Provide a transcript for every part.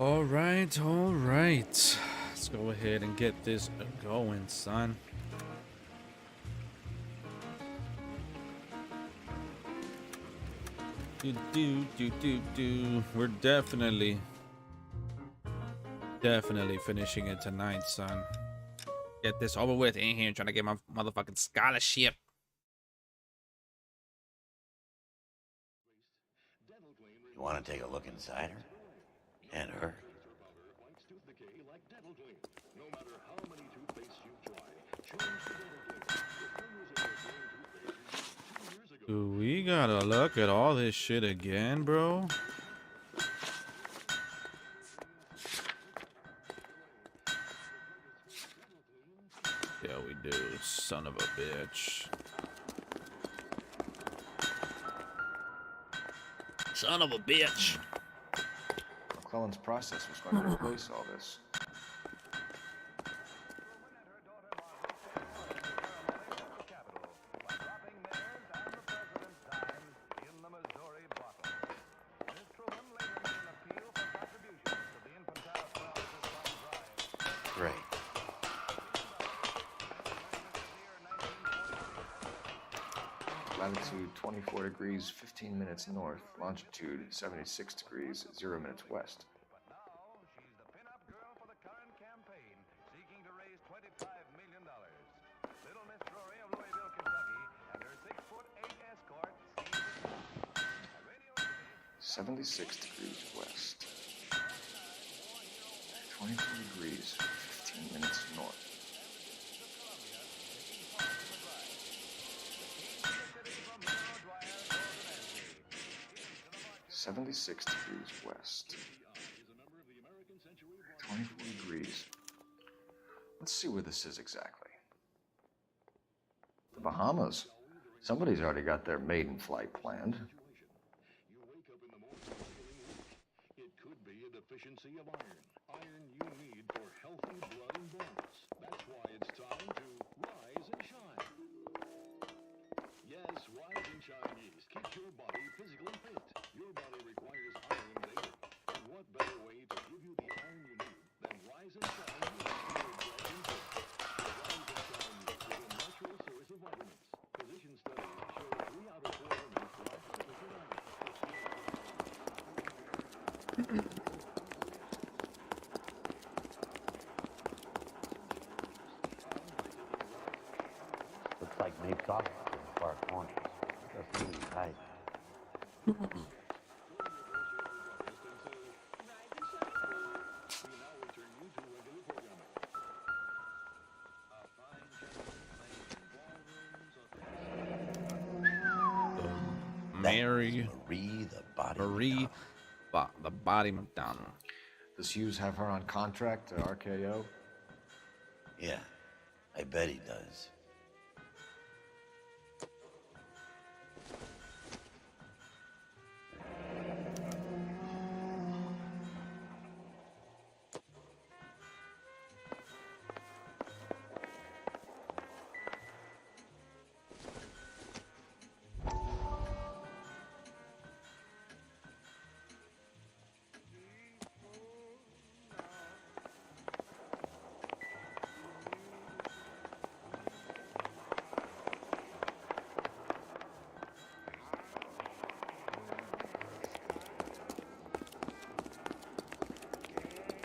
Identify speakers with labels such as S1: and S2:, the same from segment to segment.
S1: All right, all right. Let's go ahead and get this going, son. We're definitely finishing it tonight, son. Get this over with. In here trying to get my motherfucking scholarship.
S2: You want to take a look inside her? And her?
S1: Do we gotta look at all this shit again, bro? Yeah, we do. Son of a bitch. Son of a bitch.
S3: McClellan's process was going to replace all this.
S2: Great.
S3: Latitude 24 degrees, 15 minutes north. Longitude 76 degrees, 0 minutes west. .76 degrees west. 24 degrees, 15 minutes north. .76 degrees west. 24 degrees. Let's see where this is exactly. The Bahamas. Somebody's already got their maiden flight planned.
S4: It could be a deficiency of iron. Iron you need for healthy blood and bones. That's why it's time to rise and shine. Yes, rise and shine yeast keeps your body physically fit. Your body requires iron daily. And what better way to give you the iron you need than rise and shine yeast to your blood and bones? Rise and shine yeast is a natural source of vitamins. Physician studies show 3 out of 4 women thrive sufficient iron.
S2: Looks like made coffee in the far corners. Just really tight.
S1: Mary
S2: Marie the Body.
S1: Marie, the Body McDonald.
S3: Does Hughes have her on contract at RKO?
S2: Yeah, I bet he does.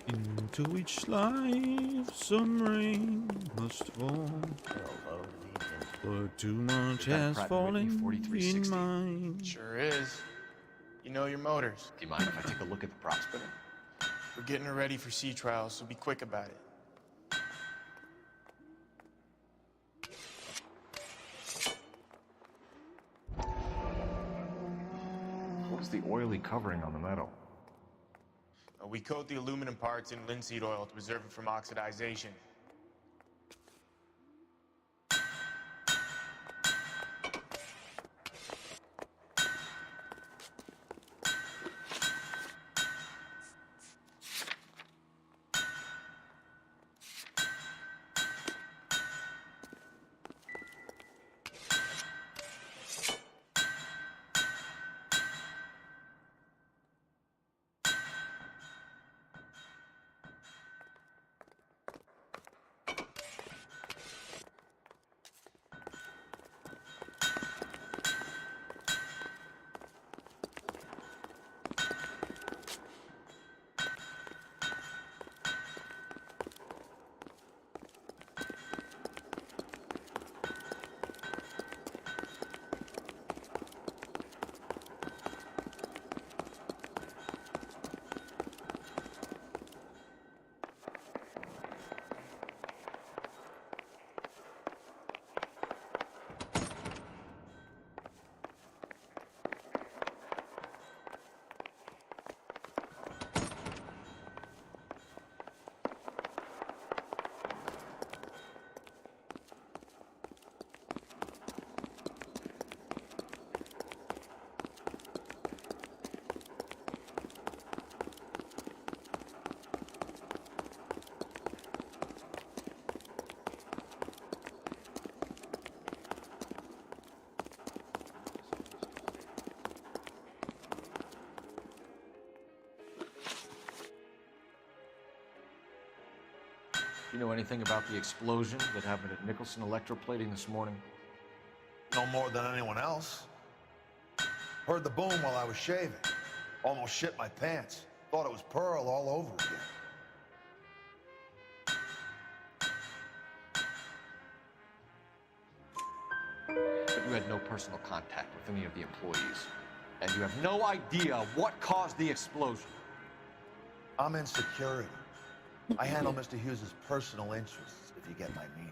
S1: Into each life some rain must fall, for too much has fallen in mine.
S5: Sure is. You know your motors.
S3: Do you mind if I take a look at the prop spinner?
S5: We're getting her ready for sea trials, so be quick about it.
S3: What's the oily covering on the metal?
S5: We coat the aluminum parts in linseed oil to preserve it from oxidization.
S6: You know anything about the explosion that happened at Nicholson Electroplating this morning?
S7: No more than anyone else. Heard the boom while I was shaving. Almost shit my pants. Thought it was Pearl all over again.
S6: But you had no personal contact with any of the employees. And you have no idea what caused the explosion.
S7: I'm in security. I handle Mr. Hughes's personal interests, if you get my meaning.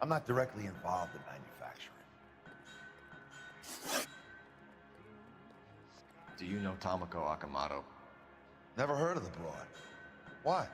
S7: I'm not directly involved in manufacturing.
S6: Do you know Tomoko Akamoto?
S7: Never heard of the broad. Why?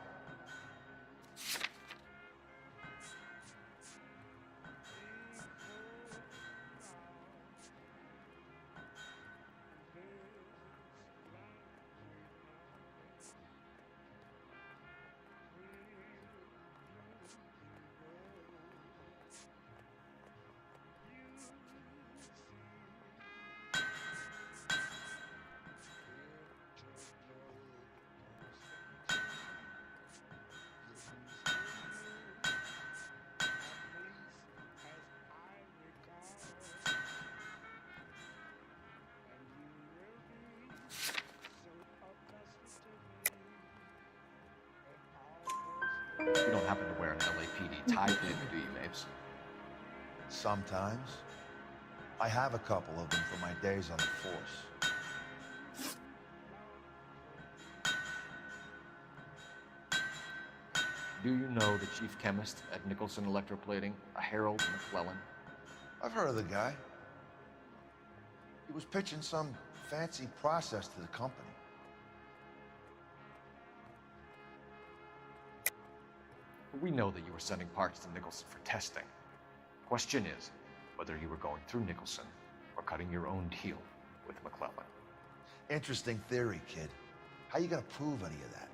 S6: You don't happen to wear an LAPD tie pin, do you, Mapes?
S7: Sometimes. I have a couple of them for my days on the force.
S6: Do you know the chief chemist at Nicholson Electroplating, a Harold McClellan?
S7: I've heard of the guy. He was pitching some fancy process to the company.
S6: We know that you were sending parts to Nicholson for testing. Question is whether you were going through Nicholson or cutting your own deal with McClellan.
S7: Interesting theory, kid. How you gonna prove any of that?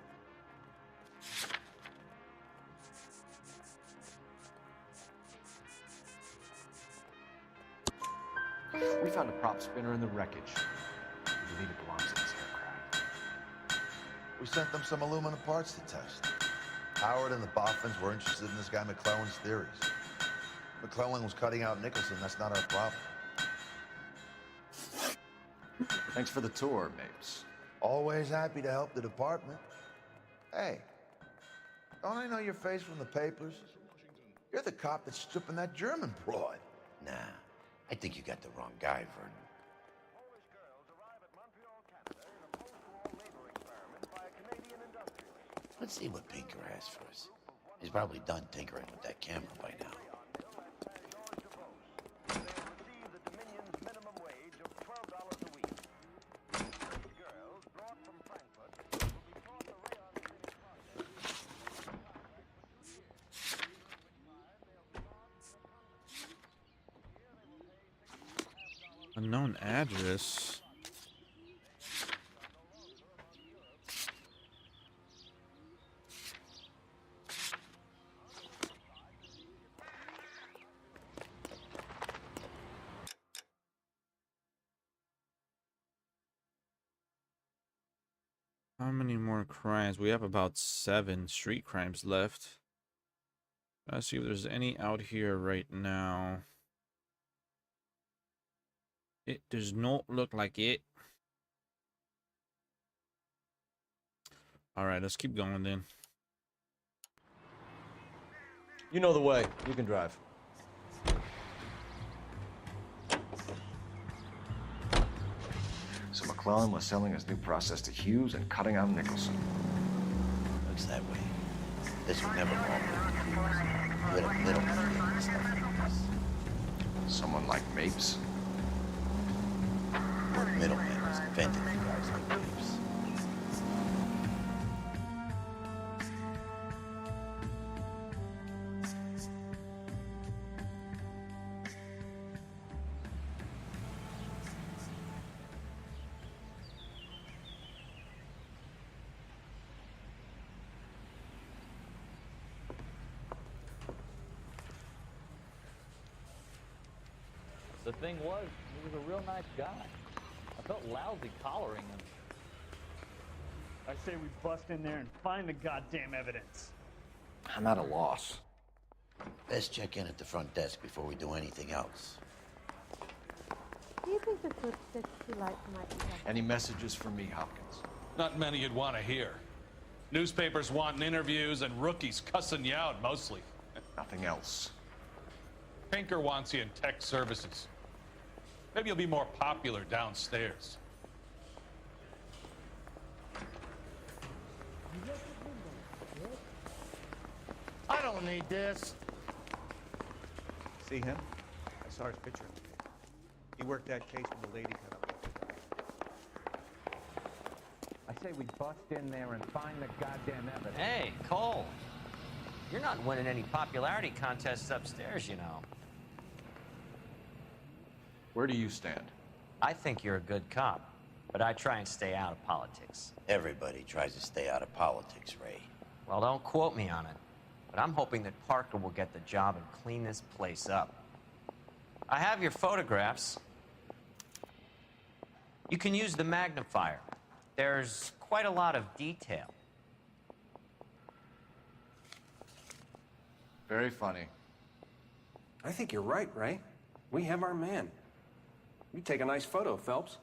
S6: We found a prop spinner in the wreckage. We believe it belongs in this aircraft.
S7: We sent them some aluminum parts to test. Howard and the Boffins were interested in this guy McClellan's theories. McClellan was cutting out Nicholson, that's not our problem.
S6: Thanks for the tour, Mapes.
S7: Always happy to help the department. Hey, don't I know your face from the papers? You're the cop that's stripping that German broad.
S2: Nah, I think you got the wrong guy, Vernon.
S4: Polish girls arrive at Montreal, Canada in a post-war labor experiment by a Canadian industrialist.
S2: Let's see what Pinker has for us. He's probably done tinkering with that camera by now.
S4: They receive the Dominion's minimum wage of $12 a week. These girls, brought from Frankfurt, will be taught the rayon spinning process.
S1: Unknown address. How many more crimes? We have about 7 street crimes left. Let's see if there's any out here right now. It does not look like it. All right, let's keep going then.
S6: You know the way. You can drive. So McClellan was selling his new process to Hughes and cutting out Nicholson.
S2: Looks that way. This would never fall through. Little middleman getting stuff like this.
S6: Someone like Mapes.
S2: What middleman is invented for guys like Mapes?
S8: The thing was, he was a real nice guy. I felt lousy collaring him.
S9: I say we bust in there and find the goddamn evidence.
S6: I'm at a loss.
S2: Best check in at the front desk before we do anything else.
S9: Do you think this lipstick's too light for my complexion?
S6: Any messages for me, Hopkins?
S10: Not many you'd want to hear. Newspapers wanting interviews and rookies cussing you out, mostly.
S6: Nothing else.
S10: Pinker wants you in tech services. Maybe you'll be more popular downstairs.
S11: I don't need this.
S12: See him? I saw his picture in the paper. He worked that case when the lady cut up.
S11: I say we bust in there and find the goddamn evidence.
S13: Hey, Cole. You're not winning any popularity contests upstairs, you know.
S6: Where do you stand?
S13: I think you're a good cop, but I try and stay out of politics.
S2: Everybody tries to stay out of politics, Ray.
S13: Well, don't quote me on it, but I'm hoping that Parker will get the job and clean this place up. I have your photographs. You can use the magnifier. There's quite a lot of detail.
S6: Very funny.
S11: I think you're right, Ray. We have our man. You take a nice photo, Phelps.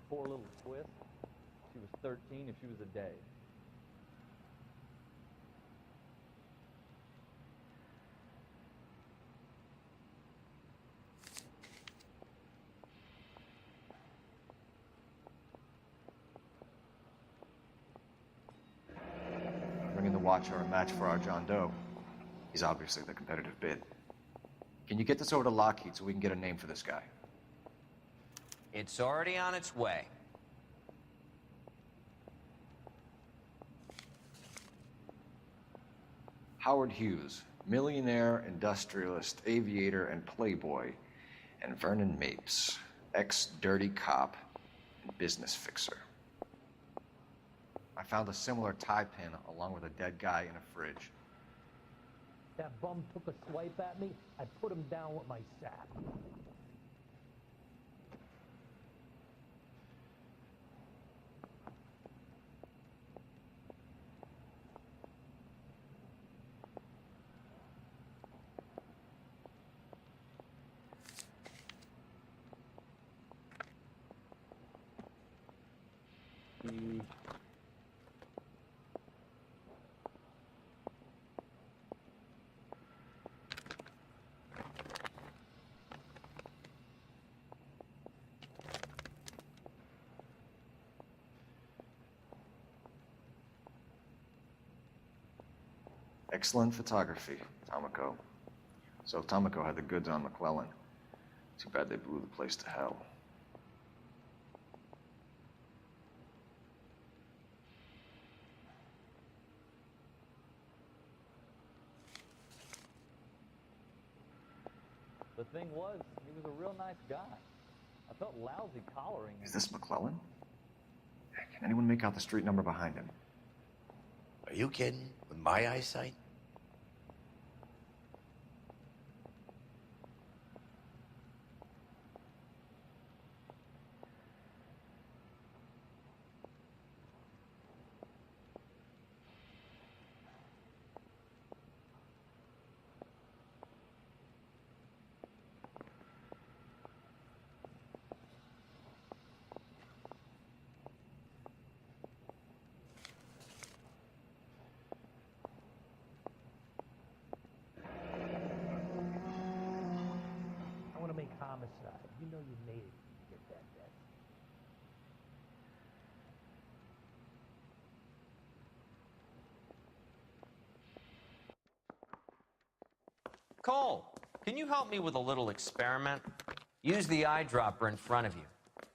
S8: Poor little twist. She was 13 if she was a day.
S6: Bringing the Watcher a match for our John Doe. He's obviously the competitive bid. Can you get this over to Lockheed so we can get a name for this guy?
S13: It's already on its way.
S6: Howard Hughes, millionaire, industrialist, aviator, and playboy. And Vernon Mapes, ex-dirty cop and business fixer. I found a similar tie pin along with a dead guy in a fridge.
S8: That bum took a swipe at me. I put him down with my sack.
S6: Excellent photography, Tomoko. So Tomoko had the goods on McClellan. Too bad they blew the place to hell.
S8: The thing was, he was a real nice guy. I felt lousy collaring him.
S6: Is this McClellan? Can anyone make out the street number behind him?
S2: Are you kidding? With my eyesight?
S8: I want to make homicide. You know you made it to get that debt.
S13: Cole, can you help me with a little experiment? Use the eyedropper in front of you.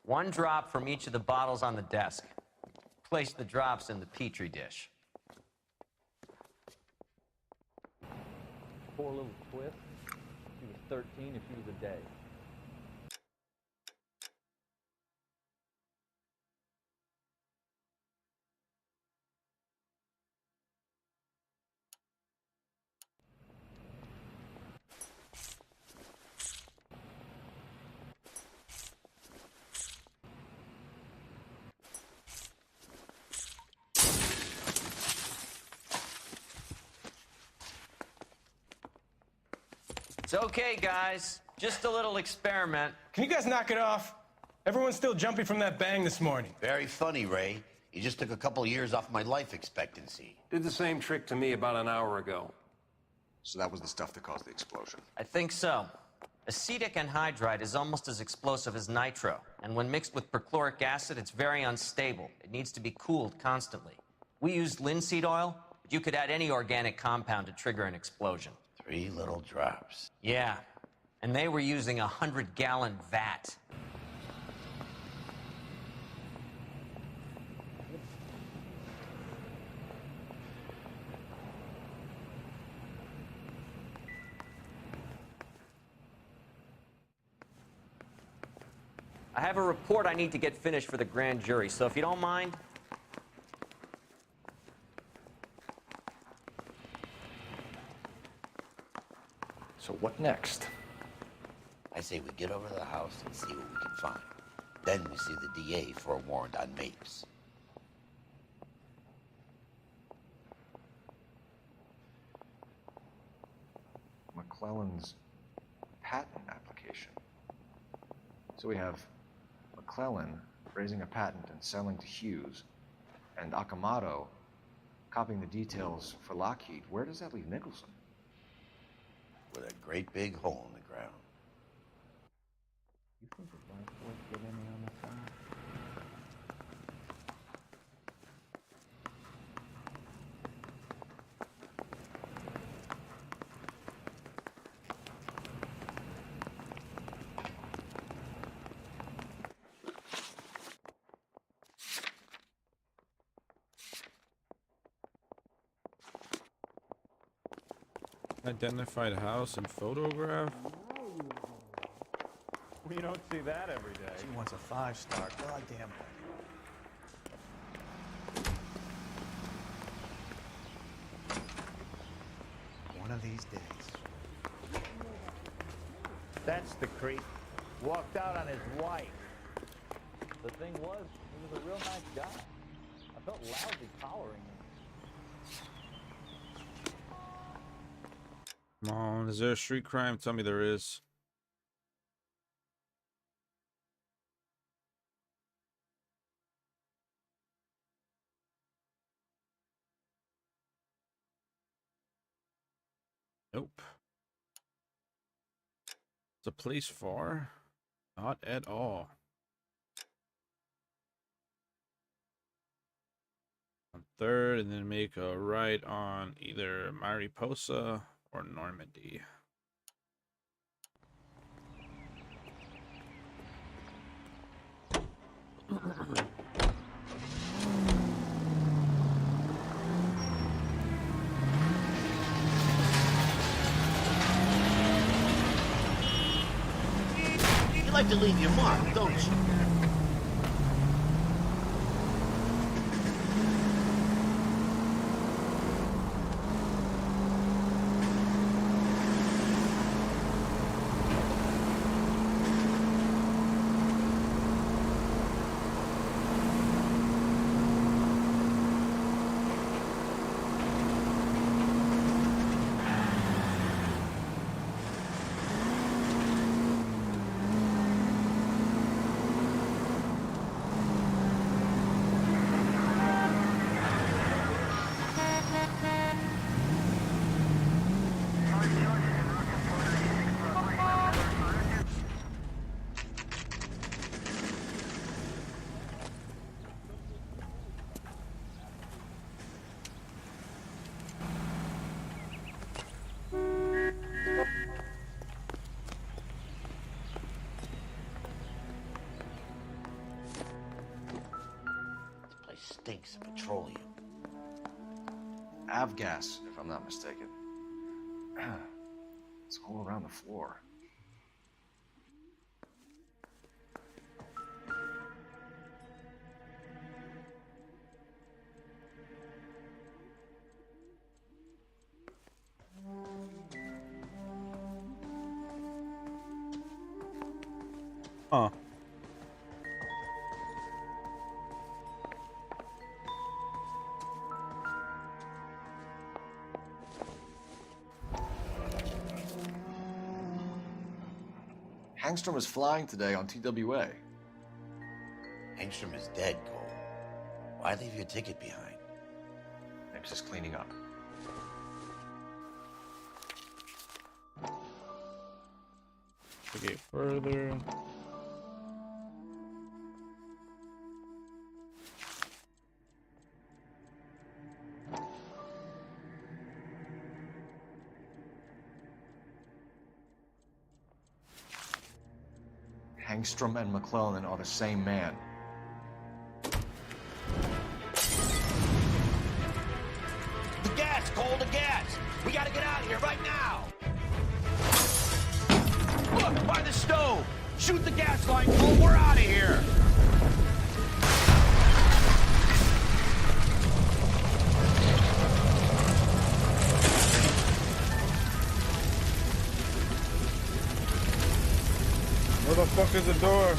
S13: One drop from each of the bottles on the desk. Place the drops in the petri dish.
S8: Poor little twist. She was 13 if she was a day.
S13: It's okay, guys. Just a little experiment.
S11: Can you guys knock it off? Everyone's still jumping from that bang this morning.
S2: Very funny, Ray. You just took a couple years off my life expectancy.
S11: Did the same trick to me about an hour ago.
S6: So that was the stuff that caused the explosion.
S13: I think so. Acetic anhydride is almost as explosive as nitro, and when mixed with perchloric acid, it's very unstable. It needs to be cooled constantly. We used linseed oil, but you could add any organic compound to trigger an explosion.
S2: 3 little drops.
S13: Yeah, and they were using a 100-gallon vat. I have a report I need to get finished for the grand jury, so if you don't mind.
S6: So what next?
S2: I say we get over to the house and see what we can find. Then we see the DA for a warrant on Mapes.
S6: McClellan's patent application. So we have McClellan raising a patent and selling to Hughes, and Akamoto copying the details for Lockheed. Where does that leave Nicholson?
S2: With a great big hole in the ground.
S8: You think the black boys get any on the side?
S1: Identified house and photograph.
S8: We don't see that every day.
S12: She wants a 5-star. Goddamn. One of these days.
S8: That's the creep. Walked out on his wife. The thing was, he was a real nice guy. I felt lousy collaring him.
S1: Come on, is there a street crime? Tell me there is. Nope. Is the place far? Not at all. On 3rd, and then make a right on either Mariposa or Normandy.
S2: You like to leave your mark, don't you? Stinks of petroleum.
S6: Avgas, if I'm not mistaken. It's all around the floor.
S1: Huh.
S6: Hangstrom is flying today on TWA.
S2: Engstrom is dead, Cole. Why leave your ticket behind?
S6: Mapes is cleaning up.
S1: Okay, further.
S6: Hangstrom and McClellan are the same man.
S2: The gas, Cole, the gas! We gotta get out of here right now! Look, by the stove! Shoot the gas line, Cole, we're out of here!
S1: Where the fuck is the door?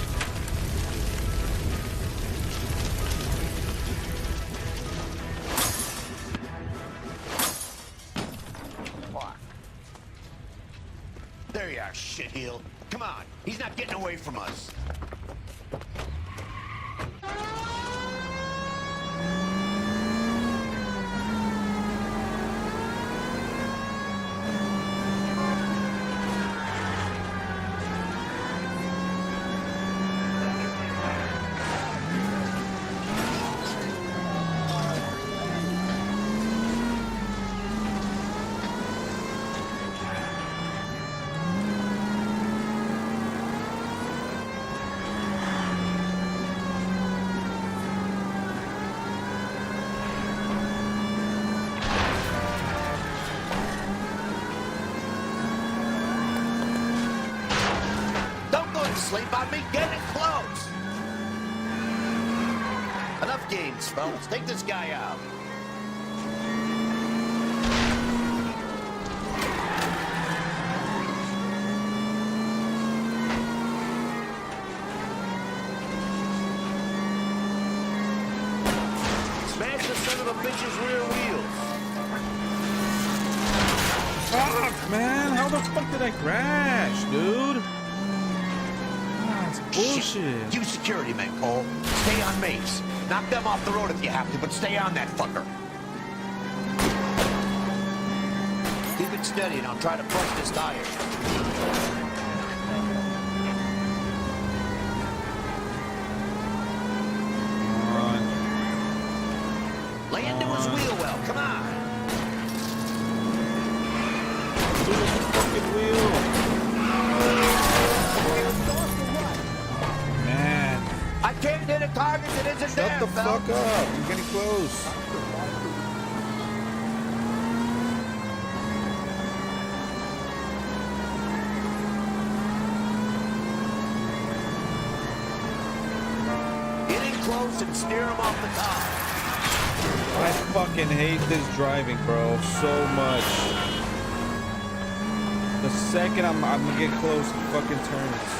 S2: Fuck. There you are, shitheel. Come on, he's not getting away from us. Sleep on me, get it close! Enough games, fellas. Take this guy out. Smash the son of a bitch's rear wheels.
S1: Fuck, man! How the fuck did I crash, dude? Bullshit.
S2: You security men, Cole. Stay on Mace. Knock them off the road if you have to, but stay on that fucker. Keep it steady and I'll try to bust his tires.
S1: Come on.
S2: Lay into his wheel well. Come on.
S1: Do the fucking wheel.
S2: I can't hit a target that isn't there,
S1: Shut the fuck up. You're getting close.
S2: Get in close and steer him off the top.
S1: I fucking hate this driving, bro, so much. The second I'm gonna get close, it fucking turns.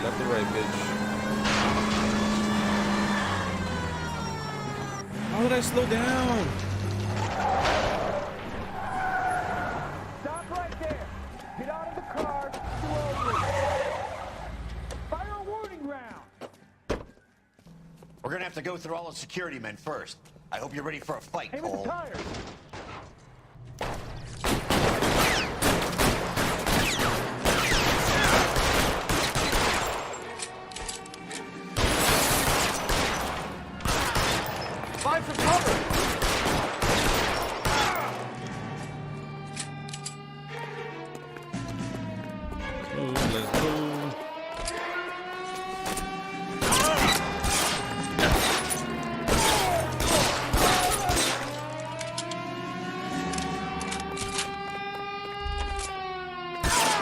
S1: Left or right, bitch. How did I slow down?
S8: Stop right there. Get out of the car. Slowly. Fire a warning round.
S2: We're gonna have to go through all the security men first. I hope you're ready for a fight,
S8: Aim at
S2: Cole.
S8: the tires.
S2: Find some cover!
S1: Let's go.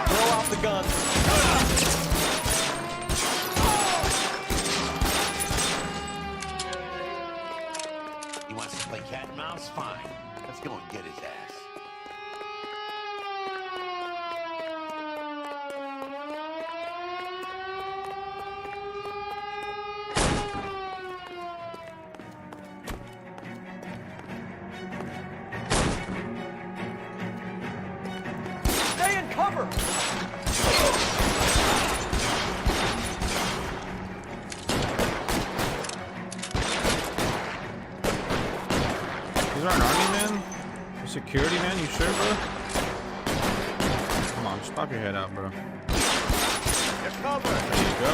S2: Throw off the gun. He wants to play cat and mouse? Fine. Let's go and get his ass.
S11: cover!
S1: These aren't army men? Or security man? You sure, bro? Come on, just pop your head out, bro.
S11: You're covered!
S1: There you go.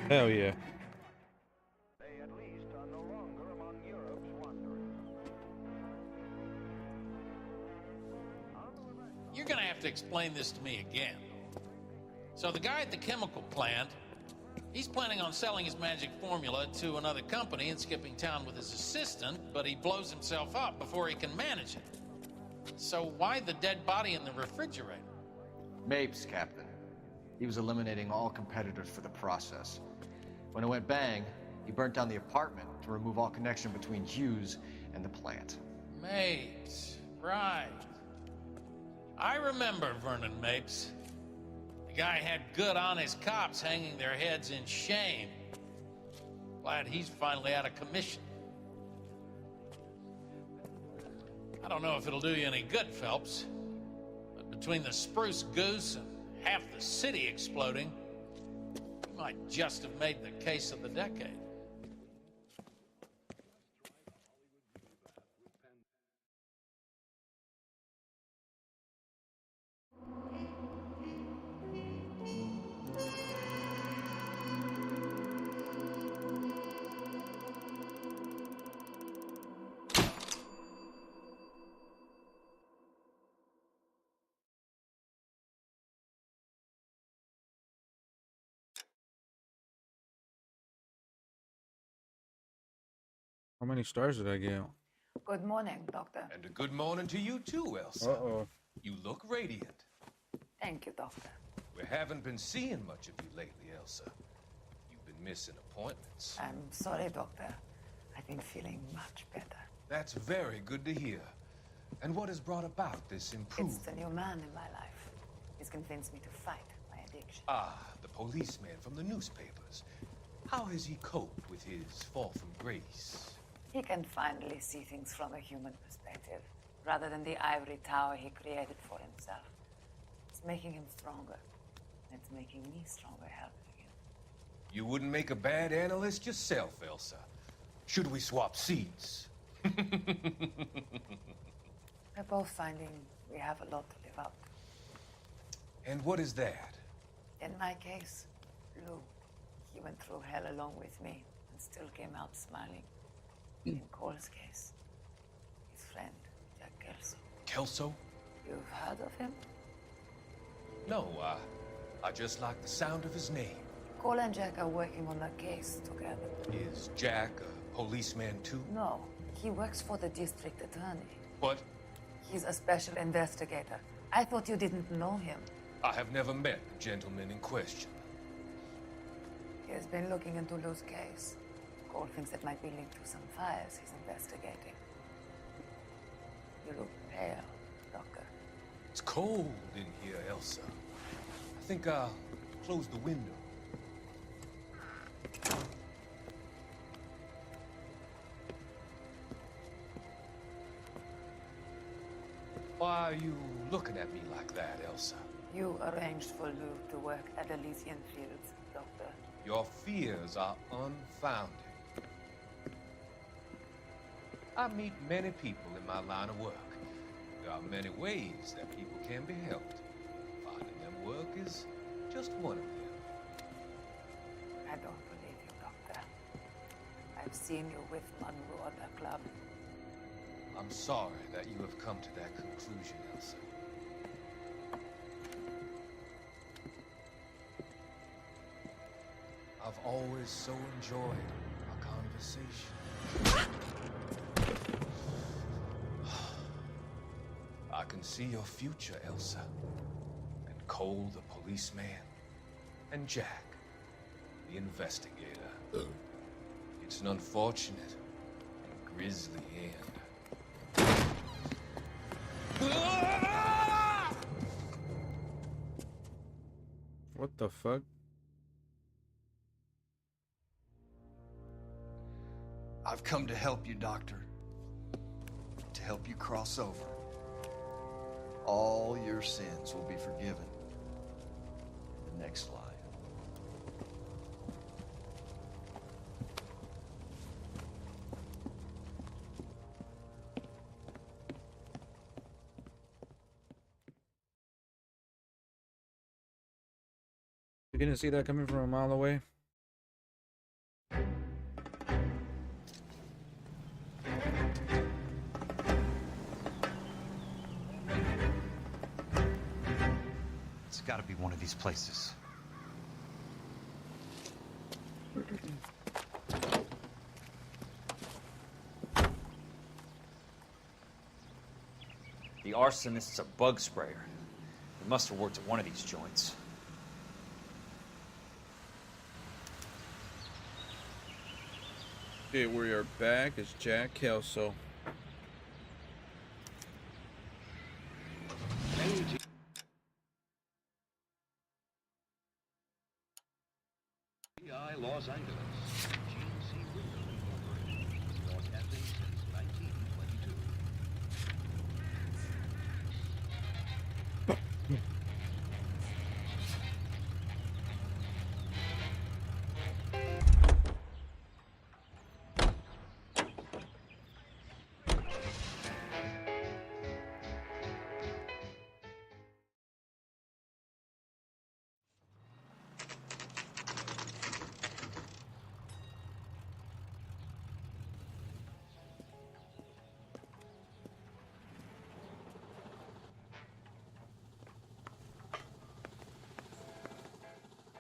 S1: Hell yeah.
S10: You're gonna have to explain this to me again. So the guy at the chemical plant, he's planning on selling his magic formula to another company and skipping town with his assistant, but he blows himself up before he can manage it. So why the dead body in the refrigerator?
S6: Mapes, Captain. He was eliminating all competitors for the process. When it went bang, he burnt down the apartment to remove all connection between Hughes and the plant.
S10: Mapes, right. I remember Vernon Mapes. The guy had good, honest cops hanging their heads in shame. Glad he's finally out of commission. I don't know if it'll do you any good, Phelps, but between the spruce goose and half the city exploding, you might just have made the case of the decade.
S1: How many stars did I get?
S14: Good morning, Doctor.
S11: And a good morning to you too, Elsa.
S1: Uh-oh.
S11: You look radiant.
S14: Thank you, Doctor.
S11: We haven't been seeing much of you lately, Elsa. You've been missing appointments.
S14: I'm sorry, Doctor. I've been feeling much better.
S11: That's very good to hear. And what has brought about this
S14: It's
S11: improvement?
S14: the new man in my life. He's convinced me to fight my addiction.
S11: Ah, the policeman from the newspapers. How has he coped with his fall from grace?
S14: He can finally see things from a human perspective, rather than the ivory tower he created for himself. It's making him stronger. It's making me stronger helping him.
S11: You wouldn't make a bad analyst yourself, Elsa. Should we swap seats?
S14: We're both finding we have a lot to live up to.
S11: And what is that?
S14: In my case, Lou. He went through hell along with me and still came out smiling. In Cole's case, his friend, Jack Kelso.
S11: Kelso?
S14: You've heard of him?
S11: No, I just like the sound of his name.
S14: Cole and Jack are working on a case together.
S11: Is Jack a policeman too?
S14: No, he works for the district attorney.
S11: What?
S14: He's a special investigator. I thought you didn't know him.
S11: I have never met the gentleman in question.
S14: He has been looking into Lou's case. Cole thinks it might be linked to some fires he's investigating. You look pale, Doctor.
S11: It's cold in here, Elsa. I think I'll close the window. Why are you looking at me like that, Elsa?
S14: You arranged for Lou to work at Elysian Fields, Doctor.
S11: Your fears are unfounded. I meet many people in my line of work. There are many ways that people can be helped. If
S15: finding them work is just one of them.
S14: I don't believe you, Doctor. I've seen you with Monroe at the club.
S15: I'm sorry that you have come to that conclusion, Elsa. I've always so enjoyed our conversation. I can see your future, Elsa. And Cole, the policeman, and Jack, the investigator. It's an unfortunate and grisly end.
S1: What the fuck?
S6: I've come to help you, Doctor. To help you cross over. All your sins will be forgiven in the next life.
S1: You didn't see that coming from a mile away?
S16: It's got to be one of these places. The arsonist's a bug sprayer. He must have worked at one of these joints.
S1: Okay, we are back. It's Jack Kelso.
S4: Los Angeles. GNC Window Incorporated. Broadcasting since 1922.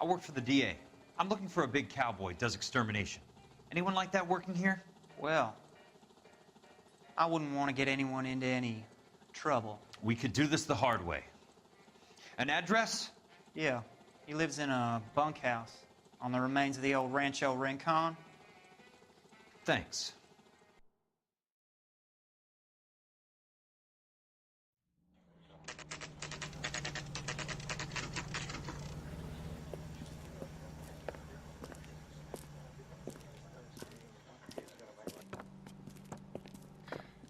S16: I work for the DA. I'm looking for a big cowboy, does extermination. Anyone like that working here?
S17: Well, I wouldn't want to get anyone into any trouble.
S16: We could do this the hard way. An address?
S17: Yeah, he lives in a bunkhouse on the remains of the old Rancho Rincon.
S16: Thanks.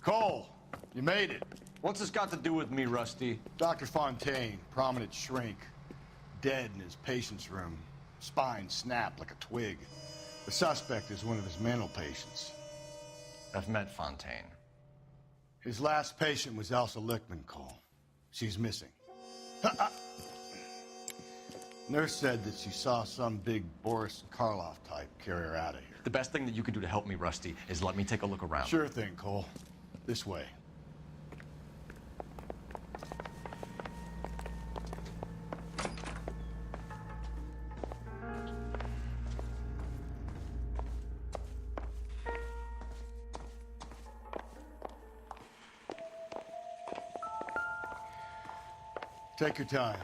S18: Cole, you made it.
S19: What's this got to do with me, Rusty?
S18: Dr. Fontaine, prominent shrink, dead in his patient's room, spine snapped like a twig. The suspect is one of his mental patients.
S6: I've met Fontaine.
S18: His last patient was Elsa Lichtman, Cole. She's missing. Nurse said that she saw some big Boris Karloff type carry her out of here.
S19: The best thing that you can do to help me, Rusty, is let me take a look around.
S18: Sure thing, Cole. This way. Take your time.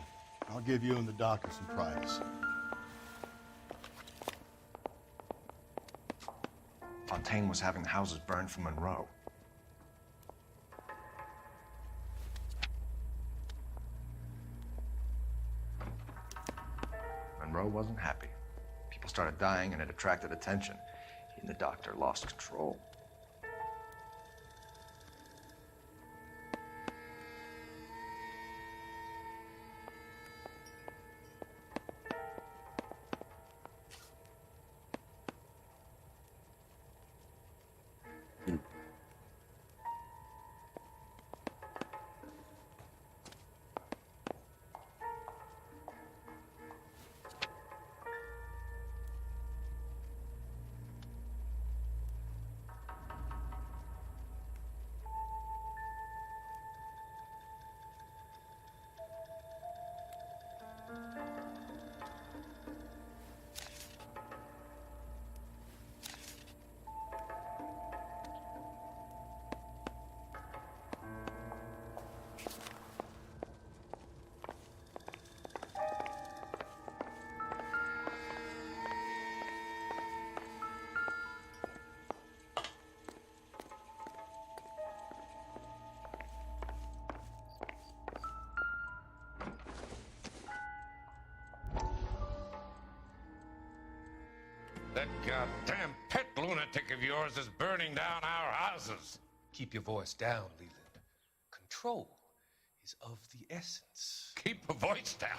S18: I'll give you and the doctor some privacy.
S6: Fontaine was having houses burned for Monroe. Monroe wasn't happy. People started dying and it attracted attention. He and the doctor lost control.
S20: That goddamn pet lunatic of yours is burning down our houses.
S15: Keep your voice down, Leland. Control is of the essence.
S20: Keep your voice down.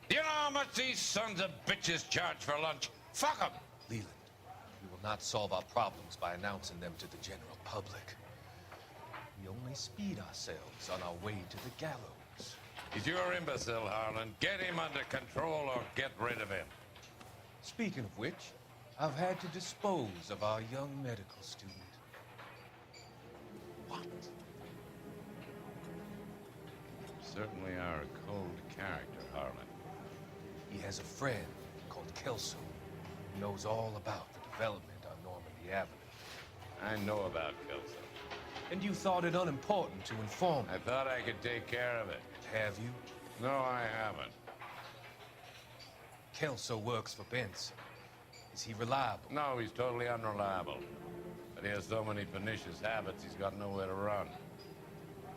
S20: You know how much these sons of bitches charge for lunch? Fuck them.
S15: Leland, we will not solve our problems by announcing them to the general public. We only speed ourselves on our way to the gallows.
S20: He's your imbecile, Harlan. Get him under control or get rid of him.
S15: Speaking of which, I've had to dispose of our young medical student.
S20: What? Certainly are a cold character, Harlan.
S15: He has a friend called Kelso who knows all about the development on Normandy Avenue.
S20: I know about Kelso.
S15: And you thought it unimportant to inform me.
S20: I thought I could take care of it.
S15: Have you?
S20: No, I haven't.
S15: Kelso works for Benson. Is he reliable?
S20: No, he's totally unreliable. But he has so many pernicious habits, he's got nowhere to run.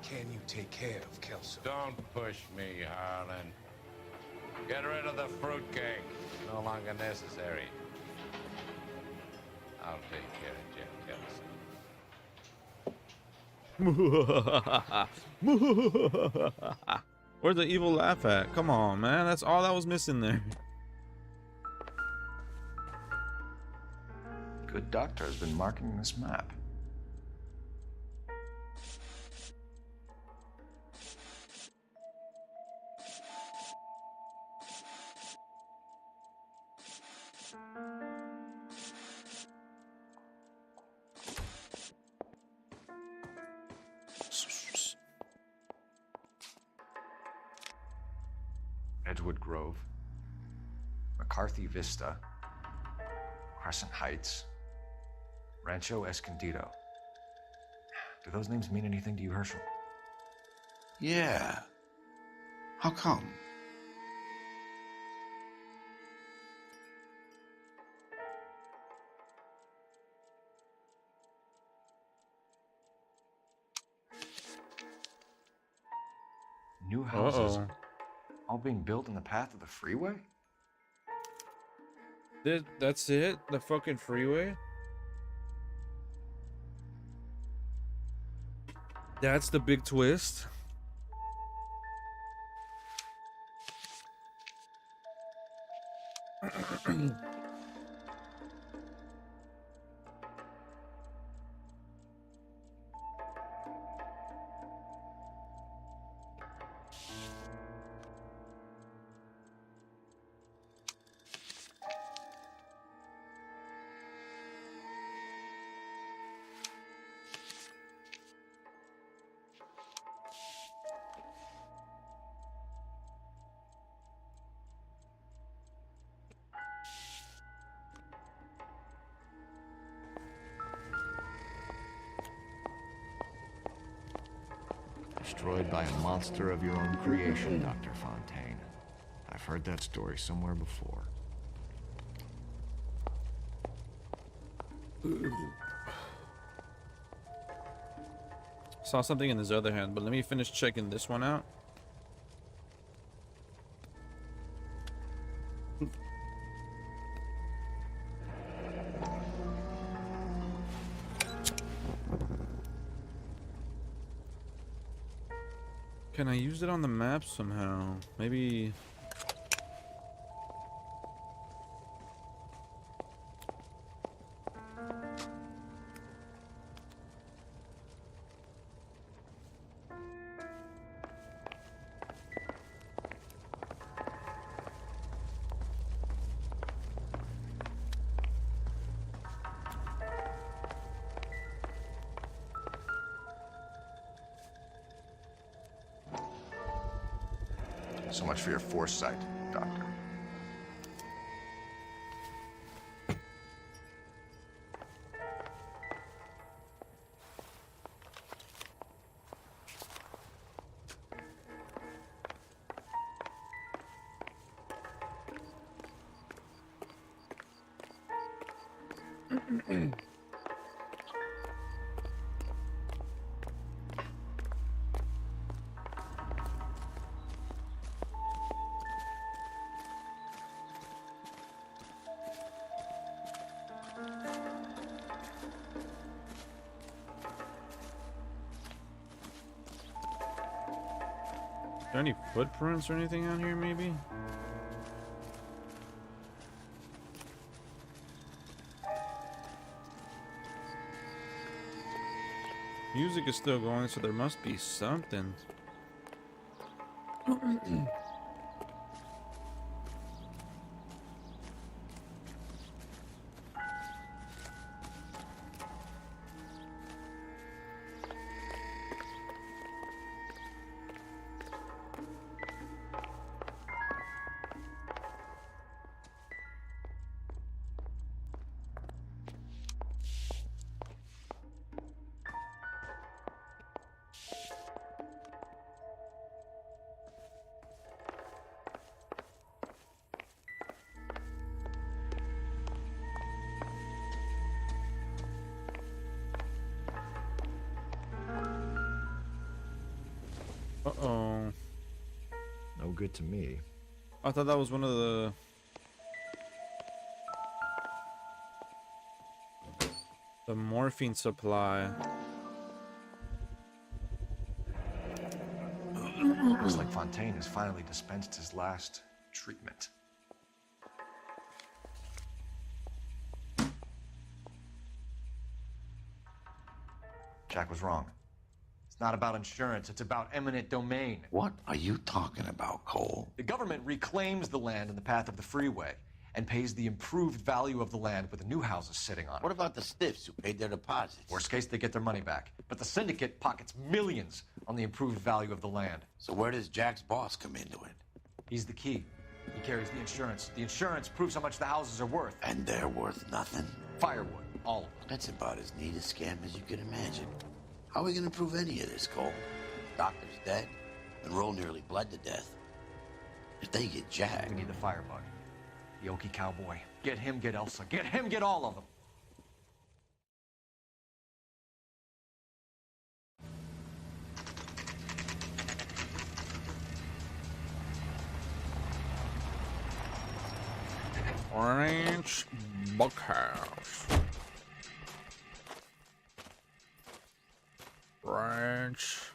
S15: Can you take care of Kelso?
S20: Don't push me, Harlan. Get rid of the fruitcake. No longer necessary. I'll take care of Jeff Kelso.
S1: Where's the evil laugh at? Come on, man. That's all that was missing there.
S6: Good doctor has been marking this map. Edgewood Grove, McCarthy Vista, Crescent Heights, Rancho Escondido. Do those names mean anything to you, Herschel?
S7: Yeah. How come?
S6: New houses all being built in the path of the freeway?
S1: That's it? The fucking freeway? That's the big twist.
S21: Destroyed by a monster of your own creation, Dr. Fontaine. I've heard that story somewhere before.
S1: Saw something in his other hand, but let me finish checking this one out. Can I use it on the map somehow? Maybe...
S6: So much for your foresight, Doctor.
S1: there any footprints or anything out here, maybe? Music is still going, so there must be something. Uh-oh.
S21: No good to me.
S1: I thought that was one of the morphine supply.
S6: Looks like Fontaine has finally dispensed his last treatment. Jack was wrong. It's not about insurance, it's about eminent domain.
S2: What are you talking about, Cole?
S6: The government reclaims the land in the path of the freeway and pays the improved value of the land with the new houses sitting on it.
S2: What about the stiffs who paid their deposits?
S6: Worst case, they get their money back. But the syndicate pockets millions on the improved value of the land.
S2: So where does Jack's boss come into it?
S6: He's the key. He carries the insurance. The insurance proves how much the houses are worth.
S2: And they're worth nothing?
S6: Firewood, all of them.
S2: That's about as neat a scam as you can imagine. How are we going to prove any of this, Cole? Doctor's dead. Monroe nearly bled to death. If they get Jack...
S6: We need the firebug. The Okie cowboy. Get him, get Elsa. Get him, get all of them.
S1: Orange Bunkhouse. Ranch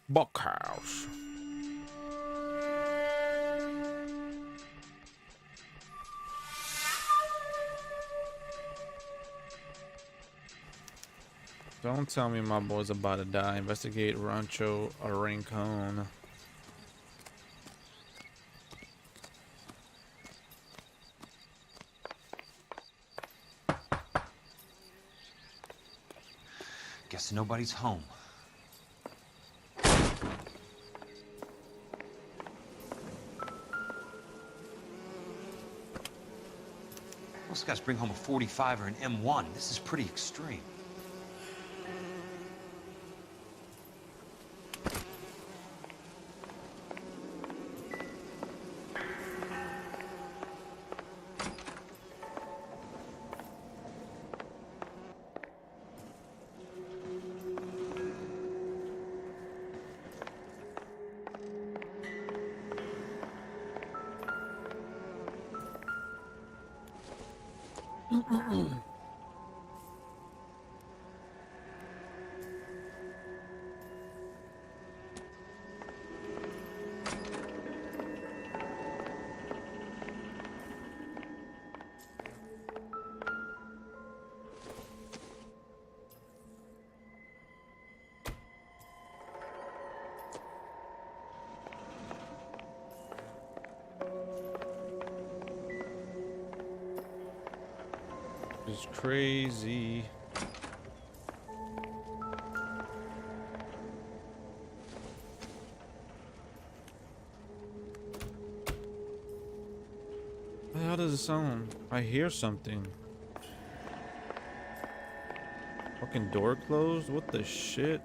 S1: Bunkhouse. Don't tell me my boy's about to die. Investigate Rancho Rincon.
S16: Guess nobody's home. Most guys bring home a 45 or an M1. This is pretty extreme.
S1: It's crazy. How does it sound? I hear something. Fucking door closed? What the shit?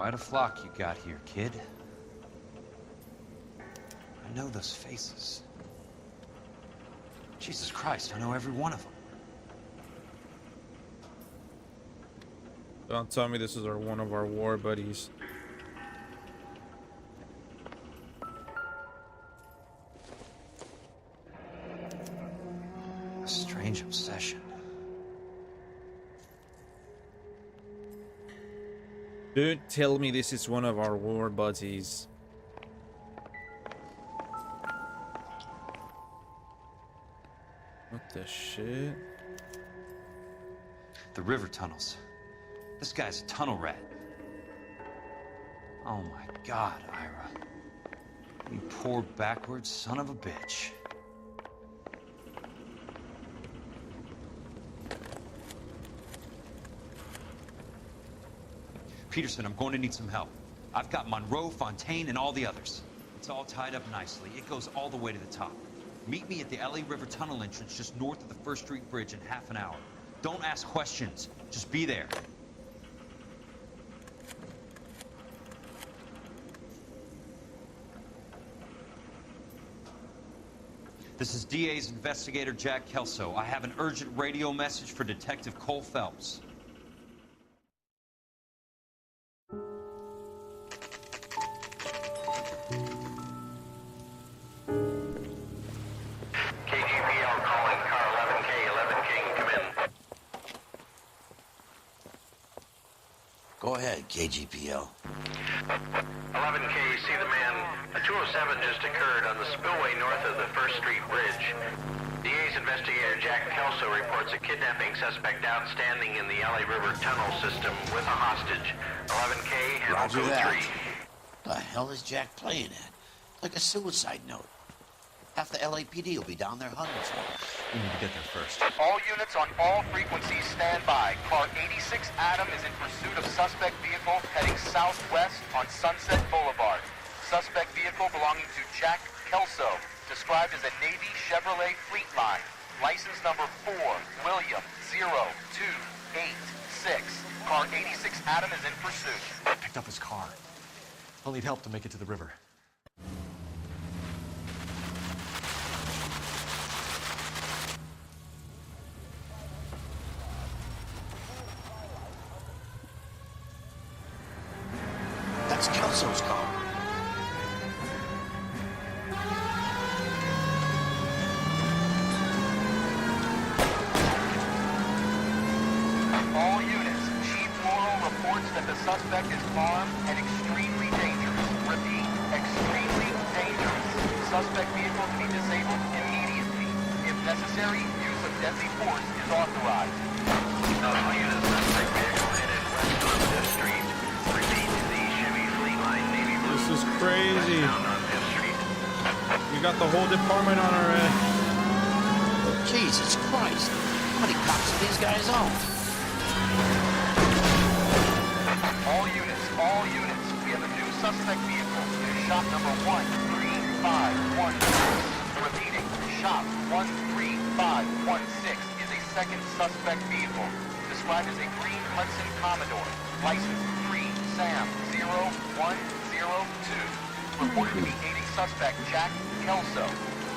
S16: Quite a flock you got here, kid. I know those faces. Jesus Christ, I know every one of them.
S1: Don't tell me this is one of our war buddies.
S16: A strange obsession.
S1: Don't tell me this is one of our war buddies. What the shit?
S16: The river tunnels. This guy's a tunnel rat. Oh my God, Ira. You poor backwards son of a bitch. Peterson, I'm going to need some help. I've got Monroe, Fontaine, and all the others. It's all tied up nicely. It goes all the way to the top. Meet me at the LA River Tunnel entrance just north of the First Street Bridge in half an hour. Don't ask questions. Just be there. This is DA's investigator Jack Kelso. I have an urgent radio message for Detective Cole Phelps.
S2: Go ahead, KGPL.
S3: 11K, see the man. A 207 just occurred on the spillway north of the First Street Bridge. DA's investigator Jack Kelso reports a kidnapping suspect outstanding in the LA River tunnel system with a hostage. 11K, handle
S2: Roger
S3: code
S2: that.
S3: 3.
S2: The hell is Jack playing at? Like a suicide note. Half the LAPD will be down there hunting for him.
S16: We need to get there first.
S22: All units on all frequencies stand by. Car 86 Adam is in pursuit of suspect vehicle heading southwest on Sunset Boulevard. Suspect vehicle belonging to Jack Kelso, described as a Navy Chevrolet Fleetline. License number 4, William 0286. Car 86 Adam is in pursuit.
S19: Picked up his car. I'll need help to make it to the river.
S2: That's Kelso's car.
S22: All units, Chief Laurel reports that the suspect is armed and extremely dangerous. Repeat, extremely dangerous. Suspect vehicle to be disabled immediately. If necessary, use of deadly force is authorized.
S3: All units, suspect vehicle headed west on Fifth Street. Repeat, the Chevy Fleetline Navy Blue.
S1: This is crazy.
S3: Found on Fifth Street.
S1: We got the whole department on our end.
S2: Jesus Christ. How many cops are these guys on?
S22: All units, we have a new suspect vehicle. Shop number 13516. Repeating, shop 13516 is a second suspect vehicle, described as a green Hudson Commodore, license 3 Sam 0102. Reported to be aiding suspect Jack Kelso.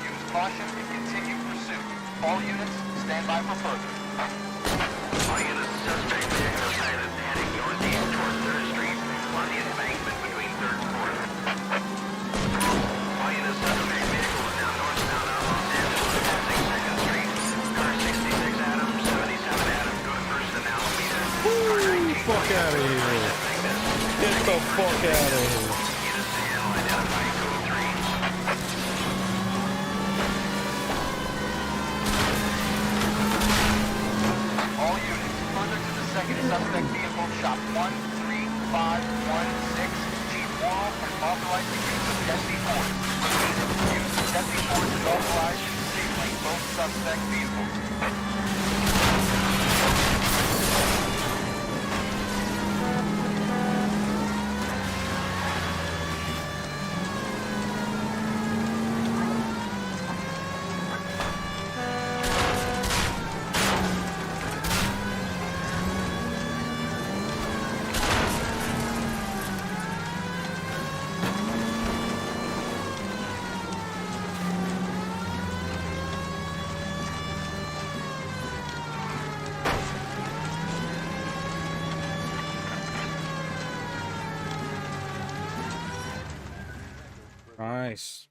S22: Use caution and continue pursuit. All units, stand by for further.
S3: All units, suspect vehicle sighted heading northeast toward 3rd Street on the embankment between 3rd and 4th. All units, suspect vehicle is now northbound on Los Angeles, passing 2nd Street. Car 66 Adam, 77 Adam, go to 1st and Alameda. Car 19
S1: Fuck out of here. Get the fuck out of here.
S3: Units to handle identify code 3.
S22: All units, further to the second suspect vehicle, shop 13516. Chief Laurel has authorized the use of deadly force. Use of deadly force is authorized to disabling both suspect vehicles.
S1: Nice.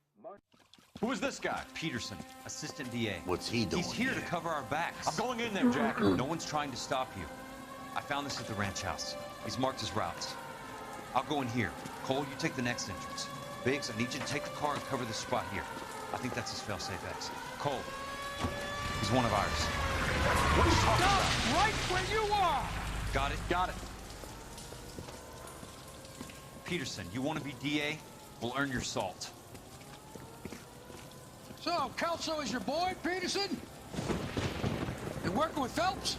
S16: Who is this guy? Peterson, assistant DA.
S2: What's he doing
S16: He's here to cover our backs.
S19: I'm going in there, Jack.
S16: No one's trying to stop you. I found this at the ranch house. He's marked his routes. I'll go in here. Cole, you take the next entrance. Biggs, I need you to take the car and cover this spot here. I think that's his fail-safe exit. Cole, he's one of ours.
S19: What are you talking about?
S5: Stop right where you are!
S16: Got it? Got it. Peterson, you want to be DA? We'll earn your salt.
S5: So, Kelso is your boy, Peterson? And working with Phelps?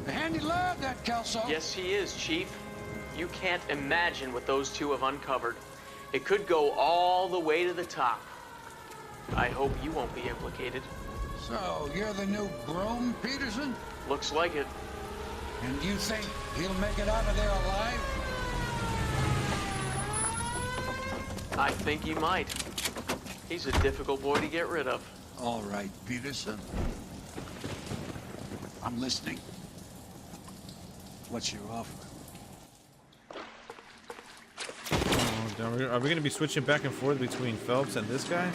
S5: A handy lad, that Kelso.
S9: Yes, he is, Chief. You can't imagine what those two have uncovered. It could go all the way to the top. I hope you won't be implicated.
S5: So, you're the new groom, Peterson?
S9: Looks like it.
S5: And you think he'll make it out of there alive?
S9: I think he might. He's a difficult boy to get rid of.
S5: All right, Peterson. I'm listening. What's your offer?
S1: Are we going to be switching back and forth between Phelps and this guy?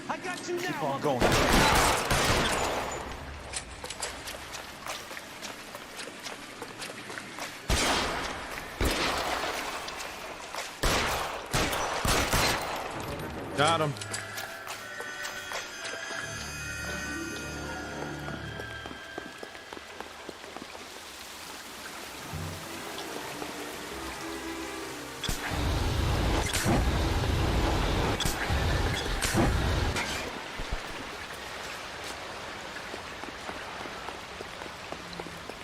S5: I got you now.
S19: Keep on going.
S1: Got him.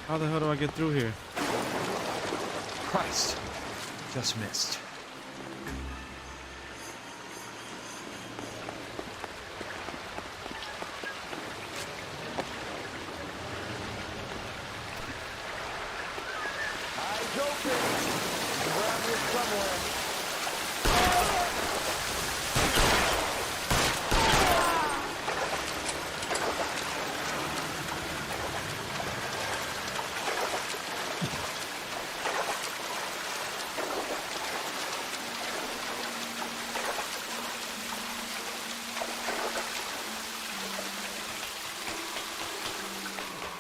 S1: How the hell do I get through here?
S19: Christ. Just missed.
S8: Eyes open. Around here somewhere.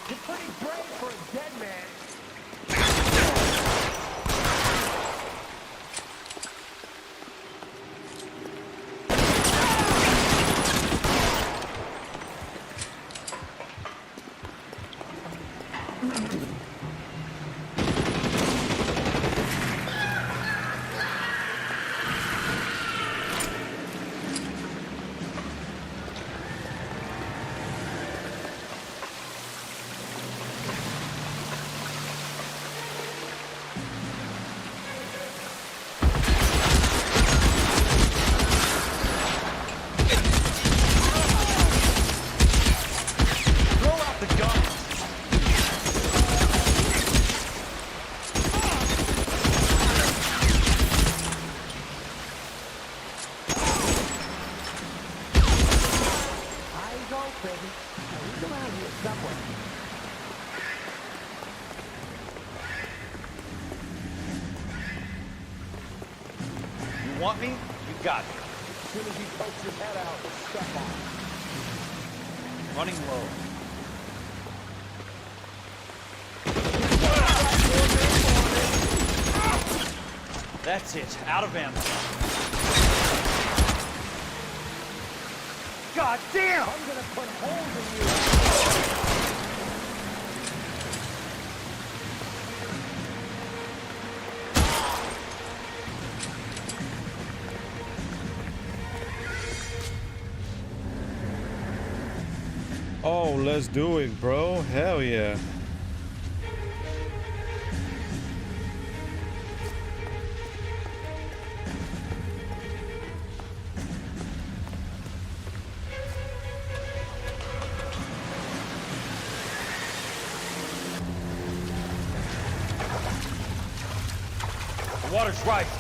S8: You're pretty brave for a dead man.
S19: Throw out the gun.
S8: Eyes open. He's around here somewhere.
S19: You want me? You got me.
S8: As soon as he pokes his head out, step on.
S19: Running low. That's it. Out of ammo. God damn!
S8: I'm gonna put holes in you.
S1: Oh, let's do it, bro. Hell yeah.
S16: The water's rising.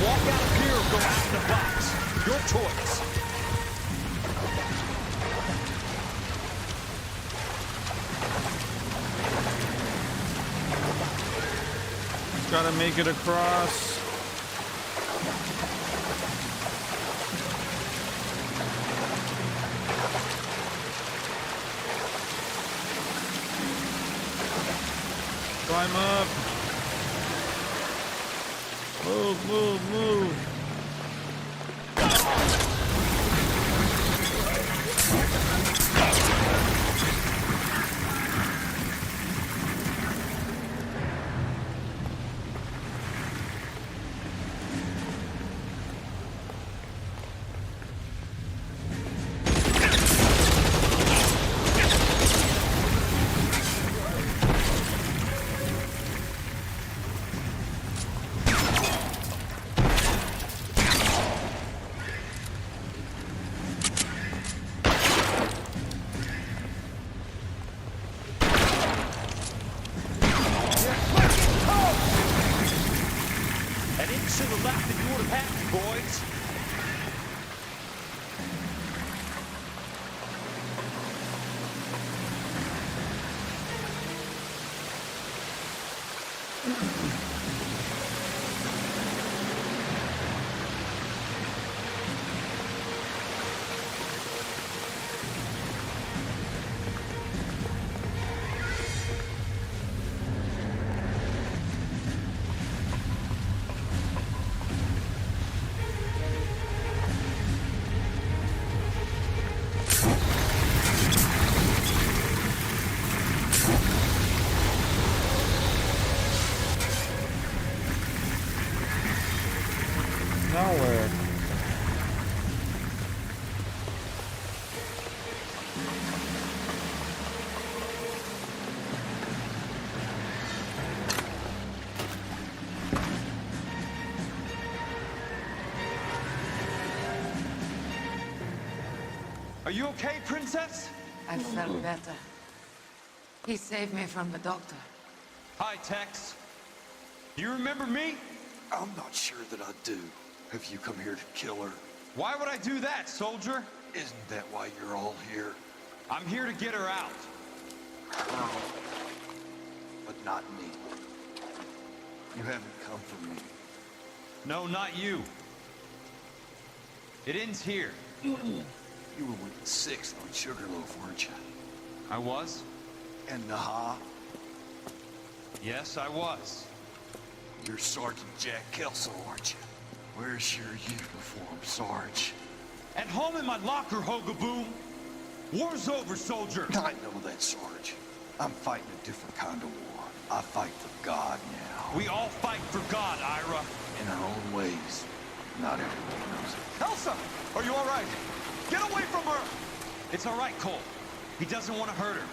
S16: Walk out of here or go out in the box. Your choice.
S1: Gotta make it across. Climb up. Move, move, move.
S16: An inch to the left and you would have had me, boys.
S1: Nowhere.
S16: Are you okay, Princess?
S14: I felt better. He saved me from the doctor.
S16: Hi, Tex. You remember me?
S19: I'm not sure that I do. Have you come here to kill her?
S16: Why would I do that, soldier?
S19: Isn't that why you're all here?
S16: I'm here to get her out.
S19: Her, but not me. You haven't come for me.
S16: No, not you. It ends here.
S19: You were with the 6th on Sugarloaf, weren't you?
S16: I was?
S19: And Naha?
S16: Yes, I was.
S19: You're Sergeant Jack Kelso, aren't you? Where's your uniform, Sarge?
S16: At home in my locker, Hogaboom. War's over, soldier.
S19: I know that, Sarge. I'm fighting a different kind of war. I fight for God now.
S16: We all fight for God, Ira.
S19: In our own ways. Not everyone knows it.
S16: Elsa, are you all right? Get away from her! It's all right, Cole. He doesn't want to hurt her.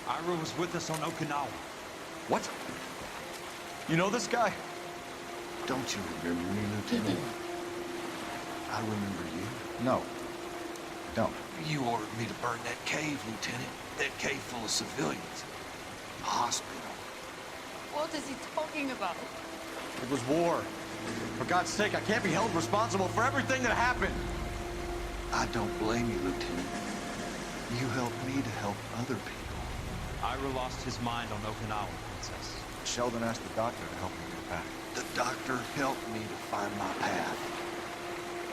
S16: Ira was with us on Okinawa.
S19: What? You know this guy? Don't you remember me, Lieutenant? I remember you. No. Don't. You ordered me to burn that cave, Lieutenant. That cave full of civilians. A hospital.
S14: What is he talking about?
S19: It was war. For God's sake, I can't be held responsible for everything that happened. I don't blame you, Lieutenant. You helped me to help other people.
S16: Ira lost his mind on Okinawa, Princess.
S19: Sheldon asked the doctor to help me get back. The doctor helped me to find my path.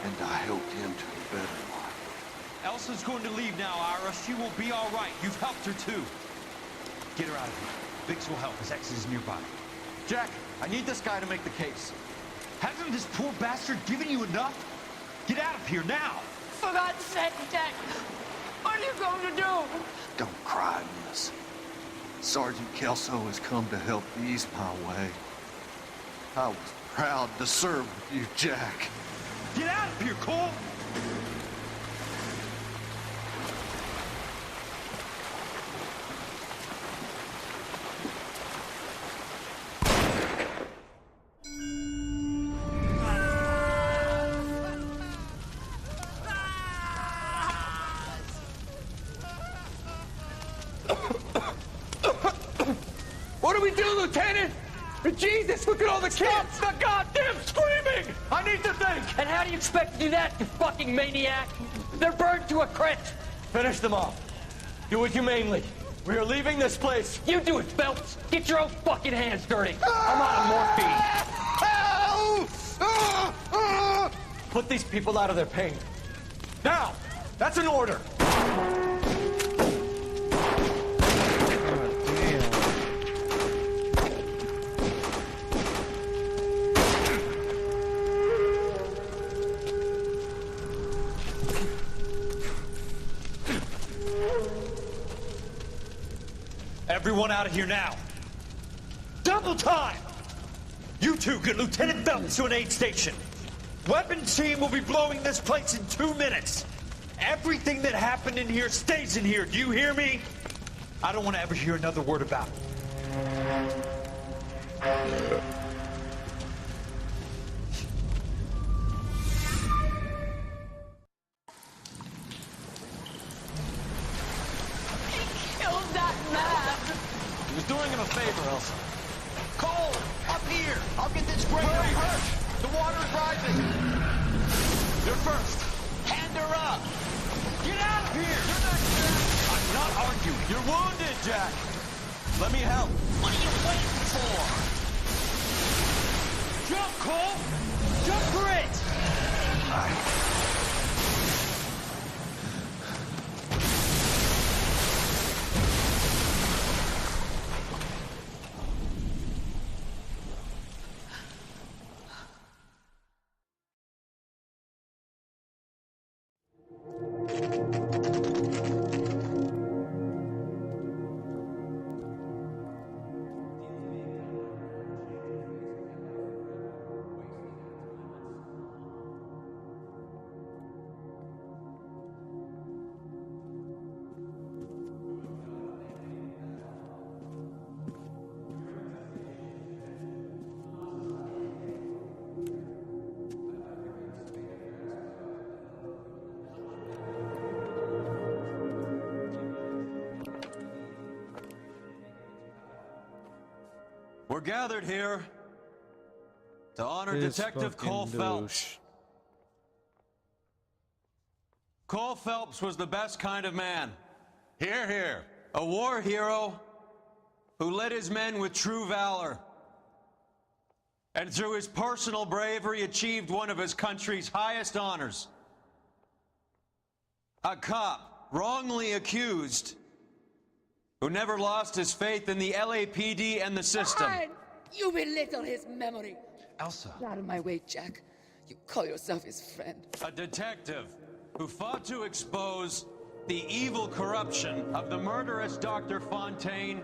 S19: And I helped him to a better life.
S16: Elsa's going to leave now, Ira. She will be all right. You've helped her, too. Get her out of here. Biggs will help. His exit is nearby.
S19: Jack, I need this guy to make the case.
S16: Hasn't this poor bastard given you enough? Get out of here now!
S14: For God's sake, Jack! What are you going to do?
S19: Don't cry, miss. Sergeant Kelso has come to help ease my way. I was proud to serve with you, Jack.
S16: Get out of here, Cole!
S12: do, Lieutenant? Jesus, look at all the kids! Stop the goddamn screaming! I need to think!
S13: And how do you expect to do that, you fucking maniac? They're burned to a crisp!
S12: Finish them off. Do it humanely. We are leaving this place.
S13: You do it, Phelps! Get your own fucking hands dirty! I'm out of morphine!
S12: Put these people out of their pain. Now! That's an order!
S16: Everyone out of here now. Double time! You two get Lieutenant Phelps to an aid station. Weapons team will be blowing this place in 2 minutes. Everything that happened in here stays in here. Do you hear me? I don't want to ever hear another word about it.
S13: Killed that man!
S12: He was doing him a favor, Elsa.
S19: Cole, up here. I'll get this grader hurt. The water is rising.
S12: You're first.
S19: Hand her up.
S12: Get out of here! You're not Jack! I'm not arguing. You're wounded, Jack. Let me help.
S19: What are you waiting for?
S13: Jump, Cole! Jump for it!
S16: We're gathered here to honor
S1: This
S16: Detective
S1: fucking
S16: Cole
S1: douche.
S16: Phelps. Cole Phelps was the best kind of man. Hear, hear. A war hero who led his men with true valor. And through his personal bravery achieved one of his country's highest honors. A cop wrongly accused who never lost his faith in the LAPD and the system.
S23: Fine. You belittle his memory.
S16: Elsa.
S23: Get out of my way, Jack. You call yourself his friend.
S16: A detective who fought to expose the evil corruption of the murderous Dr. Fontaine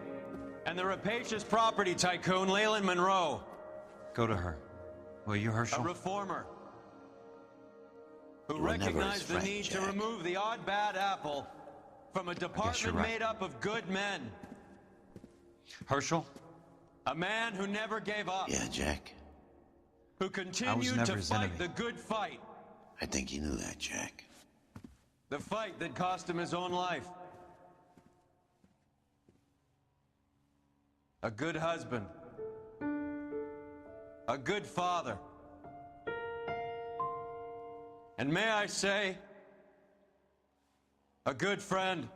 S16: and the rapacious property tycoon Leyland Monroe. Go to her. Will you, Herschel? A reformer who
S2: You were never his
S16: recognized the
S2: friend,
S16: need to
S2: Jack.
S16: remove the odd bad apple from a department
S6: right.
S16: made up of good men.
S6: Herschel?
S16: A man who never gave up.
S2: Yeah, Jack.
S16: Who continued
S6: never
S16: to
S6: his
S16: fight
S6: enemy.
S16: the good fight.
S2: I think you knew that, Jack.
S16: The fight that cost him his own life. A good husband. A good father. And may I say, a good friend.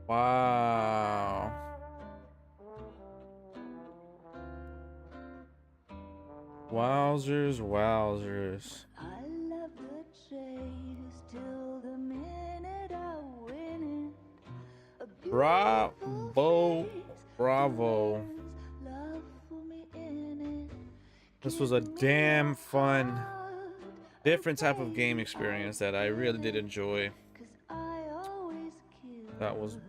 S1: Wow. Wowzers, wowzers.
S24: I love the chase till the minute I win it.
S1: Bravo. Bravo.
S24: Love for me in it.
S1: This was a damn fun, different type of game experience that I really did enjoy. That was...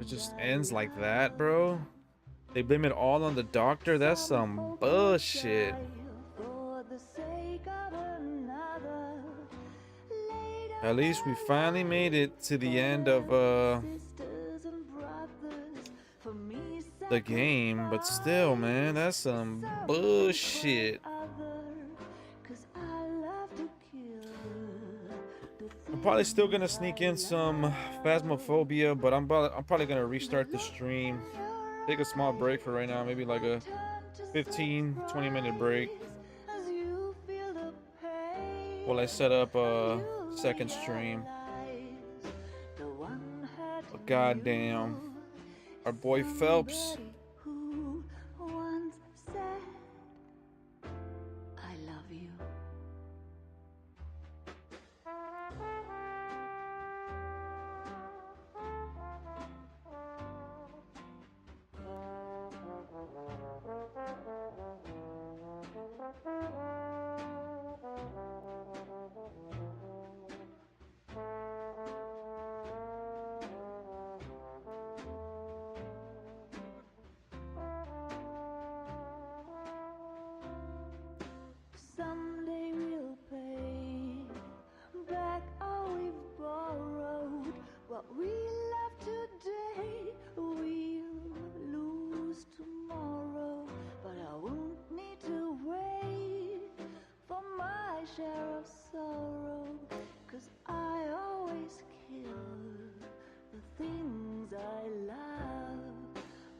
S1: It just ends like that, bro. They blame it all on the doctor. That's some bullshit.
S24: For the sake of another,
S1: At least we finally made it to the end of the game, but still, man, that's some bullshit. I'm probably still gonna sneak in some Phasmophobia, but I'm probably gonna restart the stream. Take a small break for right now, maybe like a 15-20 minute break while I set up a second stream. But goddamn, our boy Phelps.
S24: Someday we'll pay back all we've borrowed. What we love today, we'll lose tomorrow. But I won't need to wait for my share of sorrow. 'Cause I always kill the things I love.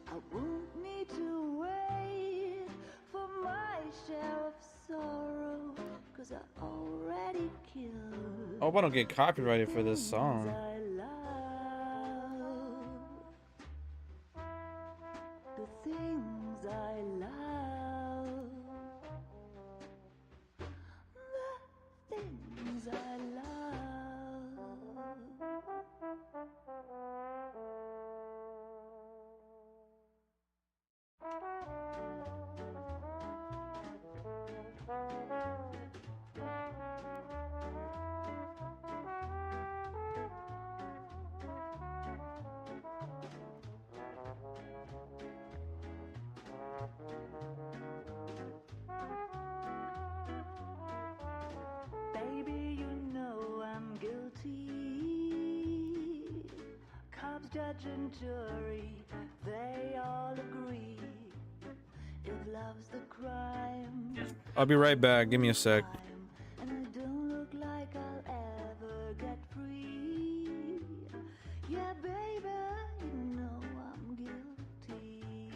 S24: I won't need to wait for my share of sorrow, 'cause I already killed.
S1: I hope I don't get copyrighted for this song.
S24: I love the things I love. The things I love. Baby, you know I'm guilty. Cops, judge, and jury, they all agree. If love's the crime,
S1: I'll be right back. Give me a sec.
S24: and I don't look like I'll ever get free. Yeah, baby, you know I'm guilty.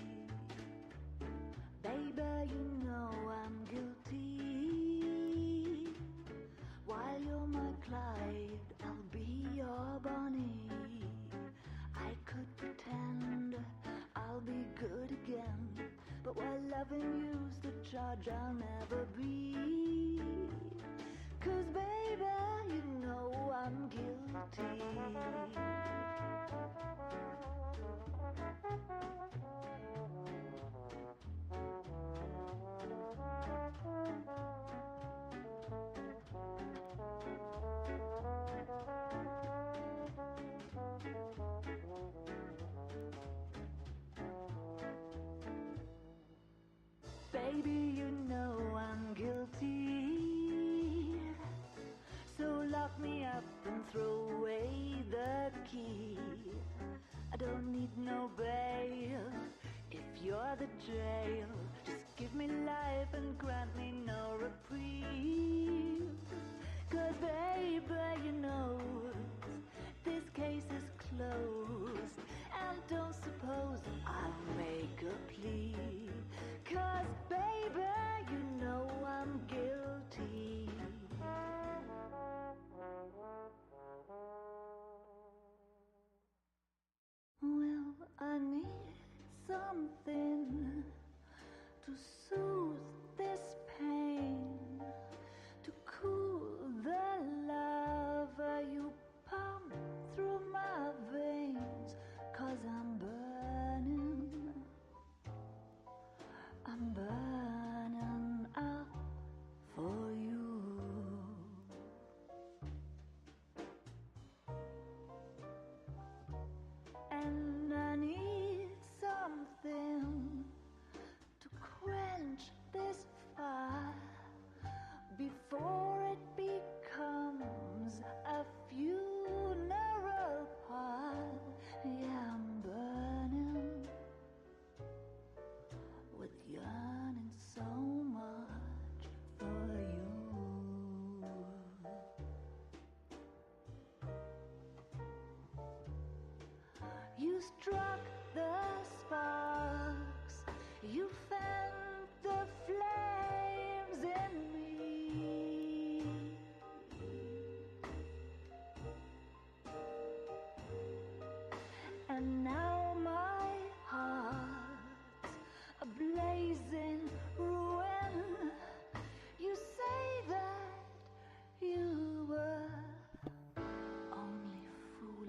S24: Baby, you know I'm guilty. While you're my Clyde, I'll be your Bonnie. I could pretend I'll be good again, but while loving you's the charge I'll never be. 'Cause baby, you know I'm guilty. Baby, you know I'm guilty. So lock me up and throw away the key. I don't need no bail if you're the jail. Just give me life and grant me no reprieve. 'Cause baby, you know this case is closed. And don't suppose I'll make a plea. 'Cause baby, you know I'm guilty. Well, I need something to soothe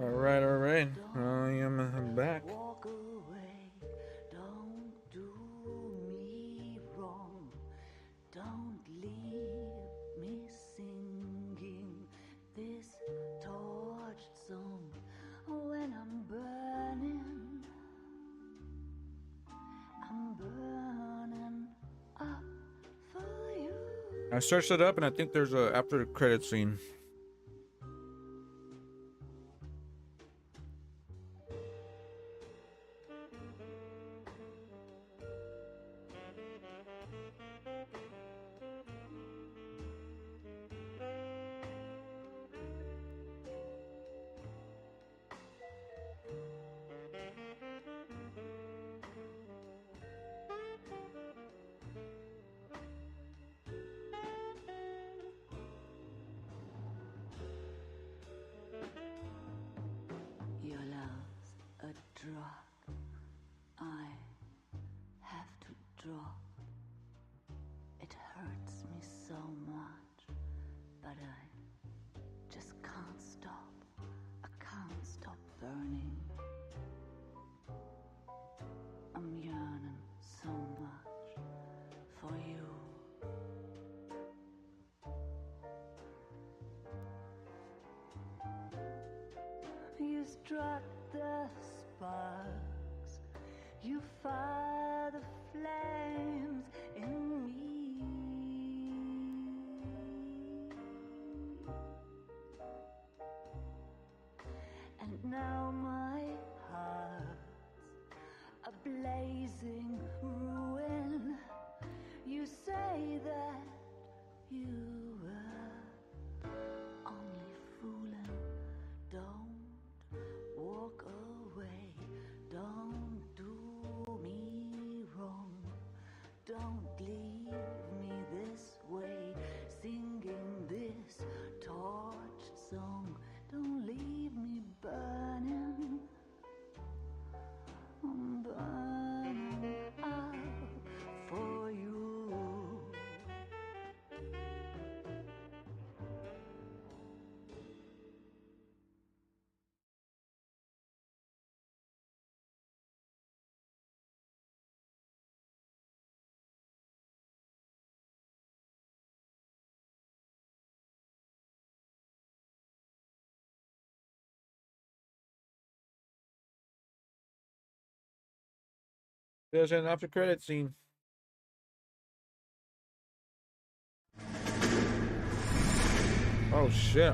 S1: All right. I am back.
S24: Walk away, don't do me wrong. Don't leave me singing this torched song when I'm burning up for you.
S1: I searched it up, and I think there's a after the credit scene.
S24: Your love's a drug I have to drop. It hurts me so much, but I just can't stop. I can't stop burning. I'm yearning so much for you. You struck the sparks, you fire the flames in me. And now my heart's a blazing ruin. You say that you were only fooling. Don't walk away, don't do me wrong. Don't leave me this way, singing this torched song. Don't leave me burning. I'm burning up for you.
S1: There's an after credit scene. Oh shit.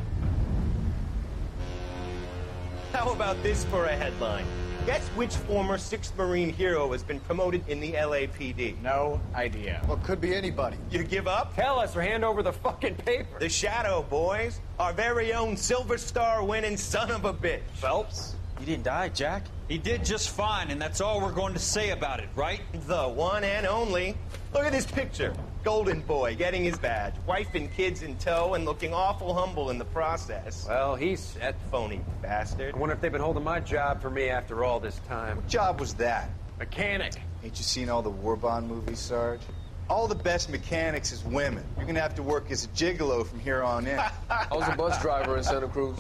S4: How about this for a headline? Guess which former 6th Marine hero has been promoted in the LAPD?
S19: No idea. Well, could be anybody.
S4: You give up?
S13: Tell us or hand over the fucking paper.
S4: The Shadow, boys. Our very own Silver Star winning son of a bitch.
S13: Phelps?
S16: He didn't die, Jack. He did just fine, and that's all we're going to say about it, right?
S4: The one and only. Look at this picture. Golden boy getting his badge, wife and kids in tow, and looking awful humble in the process.
S13: Well, he's set.
S4: Phony bastard.
S13: I wonder if they've been holding my job for me after all this time.
S19: What job was that?
S13: Mechanic.
S19: Ain't you seen all the war bond movies, Sarge? All the best mechanics is women. You're gonna have to work as a gigolo from here on in.
S10: I was a bus driver in Santa Cruz.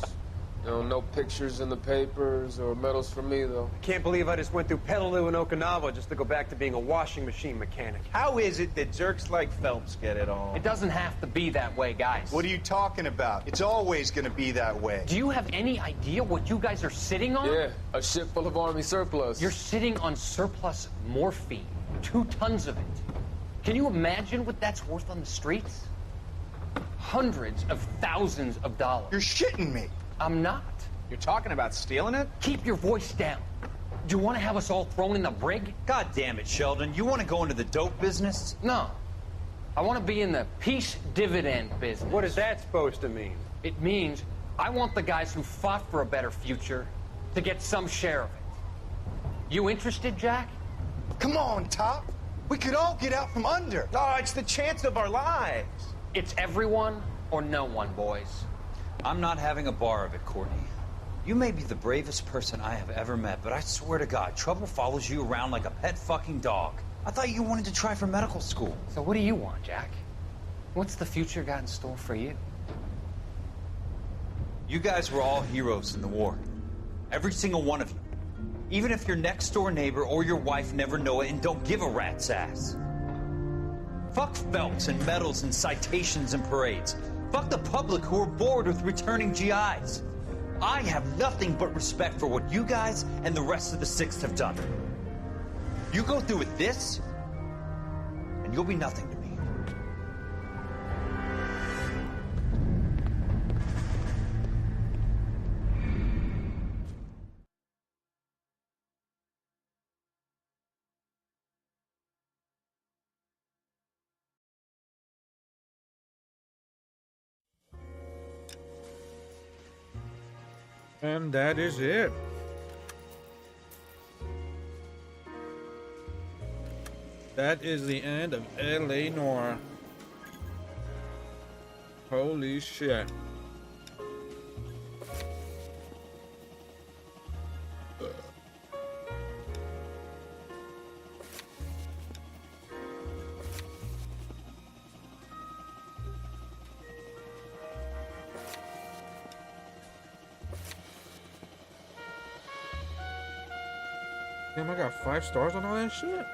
S10: You know, no pictures in the papers or medals for me, though.
S13: I can't believe I just went through Petaloo and Okinawa just to go back to being a washing machine mechanic.
S4: How is it that jerks like Phelps get it all?
S13: It doesn't have to be that way, guys.
S19: What are you talking about? It's always gonna be that way.
S13: Do you have any idea what you guys are sitting on?
S10: Yeah, a ship full of Army surplus.
S13: You're sitting on surplus morphine. 2 tons of it. Can you imagine what that's worth on the streets? Hundreds of thousands of dollars.
S19: You're shitting me.
S13: I'm not.
S19: You're talking about stealing it?
S13: Keep your voice down. Do you want to have us all thrown in the brig?
S16: God damn it, Sheldon. You want to go into the dope business?
S13: No. I want to be in the peace dividend business.
S11: What is that supposed to mean?
S13: It means I want the guys who fought for a better future to get some share of it. You interested, Jack?
S19: Come on, Top. We could all get out from under.
S4: Oh, it's the chance of our lives.
S13: It's everyone or no one, boys.
S16: I'm not having a bar of it, Courtney. You may be the bravest person I have ever met, but I swear to God, trouble follows you around like a pet fucking dog. I thought you wanted to try for medical school.
S13: So what do you want, Jack? What's the future got in store for you?
S16: You guys were all heroes in the war. Every single one of you. Even if your next door neighbor or your wife never know it and don't give a rat's ass. Fuck Phelps and medals and citations and parades. Fuck the public who are bored with returning GIs. I have nothing but respect for what you guys and the rest of the Sixth have done. You go through with this, and you'll be nothing to me.
S1: And that is it. That is the end of LA Noire. Holy shit. Damn, I got 5 stars on all that shit.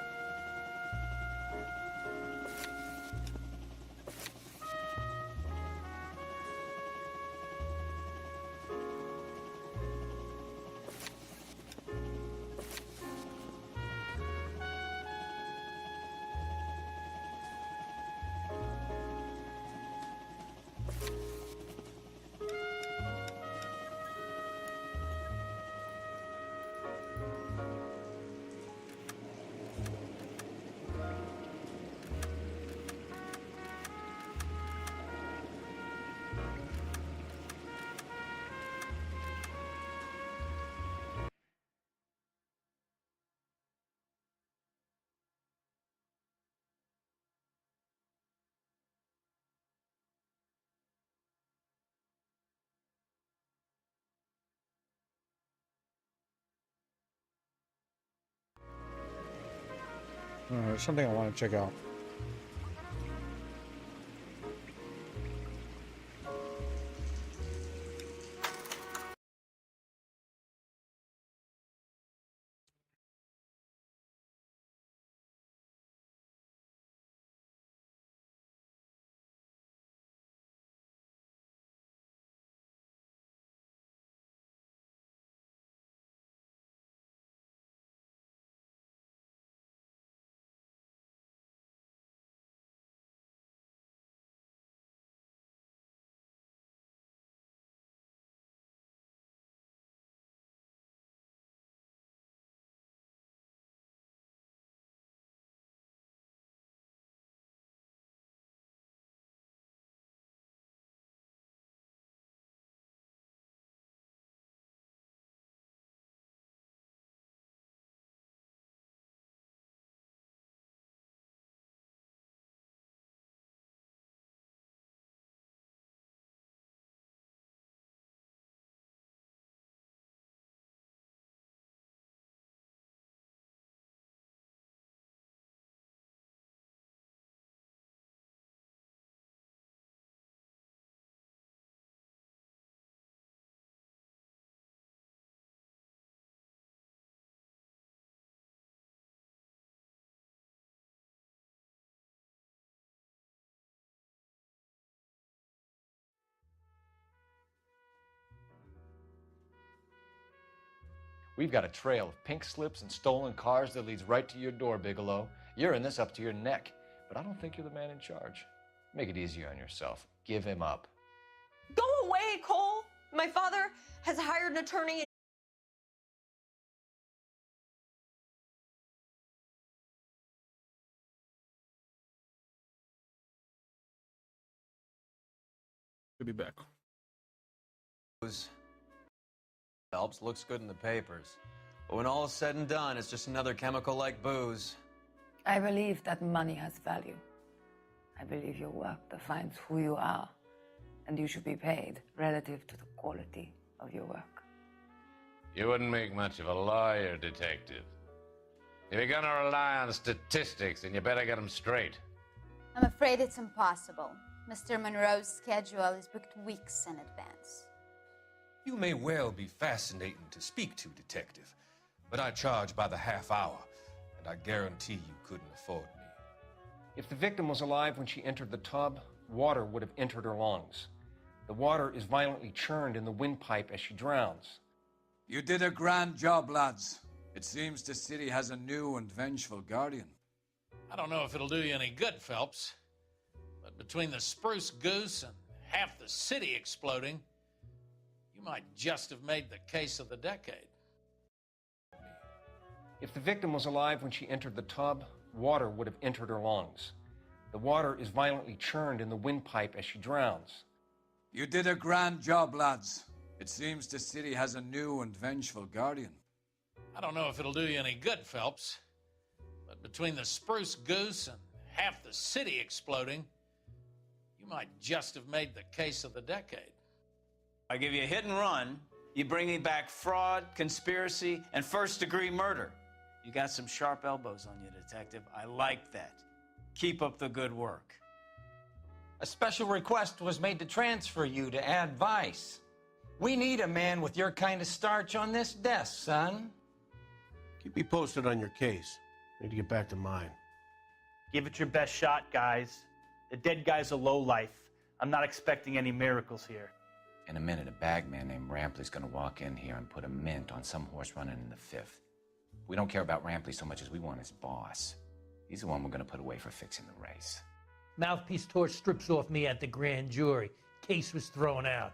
S1: There's something I want to check out.
S6: We've got a trail of pink slips and stolen cars that leads right to your door, Bigelow. You're in this up to your neck, but I don't think you're the man in charge. Make it easier on yourself. Give him up.
S11: Go away, Cole! My father has hired an attorney.
S1: Should be back.
S12: Phelps looks good in the papers. But when all is said and done, it's just another chemical like booze.
S14: I believe that money has value. I believe your work defines who you are, and you should be paid relative to the quality of your work.
S20: You wouldn't make much of a lawyer, detective. If you're gonna rely on statistics, then you better get them straight.
S15: I'm afraid it's impossible. Mr. Monroe's schedule is booked weeks in advance.
S7: You may well be fascinating to speak to, Detective, but I charge by the half hour, and I guarantee you couldn't afford me.
S13: If the victim was alive when she entered the tub, water would have entered her lungs. The water is violently churned in the windpipe as she drowns.
S12: You did a grand job, lads. It seems the city has a new and vengeful guardian.
S5: I don't know if it'll do you any good, Phelps, but between the spruce goose and half the city exploding, you might just have made the case of the decade.
S13: If the victim was alive when she entered the tub, water would have entered her lungs. The water is violently churned in the windpipe as she drowns.
S12: You did a grand job, lads. It seems the city has a new and vengeful guardian.
S5: I don't know if it'll do you any good, Phelps, but between the spruce goose and half the city exploding, you might just have made the case of the decade.
S17: I give you a hit and run, you bring me back fraud, conspiracy, and first-degree murder. You got some sharp elbows on you, Detective. I like that. Keep up the good work.
S18: A special request was made to transfer you to add vice. We need a man with your kind of starch on this desk, son.
S21: Keep me posted on your case. I need to get back to mine.
S25: Give it your best shot, guys. The dead guy's a lowlife. I'm not expecting any miracles here.
S26: In a minute, a bagman named Rampley's gonna walk in here and put a mint on some horse running in the fifth. We don't care about Rampley so much as we want his boss. He's the one we're gonna put away for fixing the race.
S27: Mouthpiece tore strips off me at the grand jury. Case was thrown out.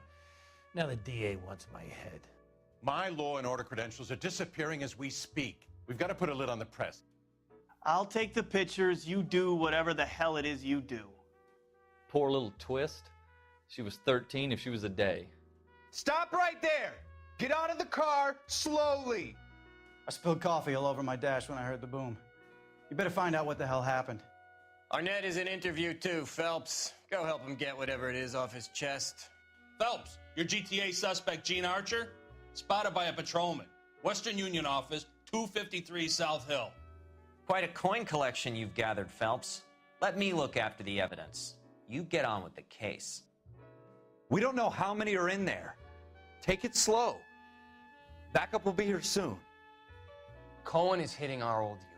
S27: Now the DA wants my head.
S28: My law and order credentials are disappearing as we speak. We've got to put a lid on the press.
S25: I'll take the pictures. You do whatever the hell it is you do.
S29: Poor little twist. She was 13 if she was a day.
S4: Stop right there! Get out of the car, slowly!
S30: I spilled coffee all over my dash when I heard the boom. You better find out what the hell happened.
S25: Arnett is in interview too, Phelps. Go help him get whatever it is off his chest.
S31: Phelps, your GTA suspect, Gene Archer, spotted by a patrolman. Western Union office, 253 South Hill.
S32: Quite a coin collection you've gathered, Phelps. Let me look after the evidence. You get on with the case.
S33: We don't know how many are in there. Take it slow. Backup will be here soon.
S13: Cohen is hitting our old unit.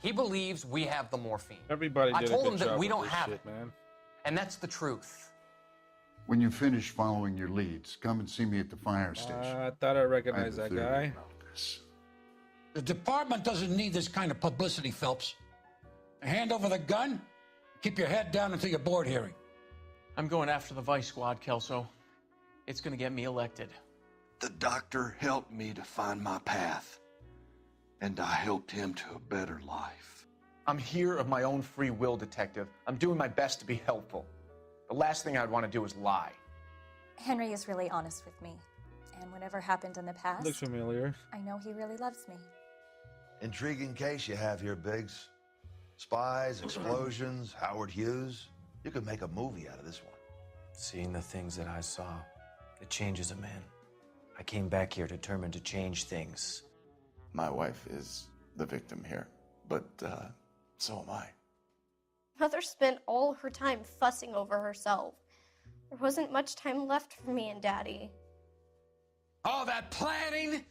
S13: He believes we have the morphine.
S1: Everybody did
S13: I told
S1: a good
S13: him that
S1: job
S13: we
S1: with
S13: don't
S1: this
S13: have
S1: shit,
S13: it,
S1: man.
S13: and that's the truth.
S34: When you finish following your leads, come and see me at the fire station.
S1: I thought I recognized that guy.
S5: The department doesn't need this kind of publicity, Phelps. Hand over the gun, keep your head down until your board hearing.
S9: I'm going after the Vice Squad, Kelso. It's going to get me elected.
S19: The doctor helped me to find my path, and I helped him to a better life.
S6: I'm here of my own free will, Detective. I'm doing my best to be helpful. The last thing I'd want to do is lie.
S33: Henry is really honest with me. And whatever happened in the past,
S1: Looks familiar.
S33: I know he really loves me.
S35: Intriguing case you have here, Biggs. Spies, explosions, Howard Hughes. You could make a movie out of this one.
S36: Seeing the things that I saw, it changes a man. I came back here determined to change things.
S19: My wife is the victim here, but so am I.
S37: Mother spent all her time fussing over herself. There wasn't much time left for me and Daddy.
S5: All that planning,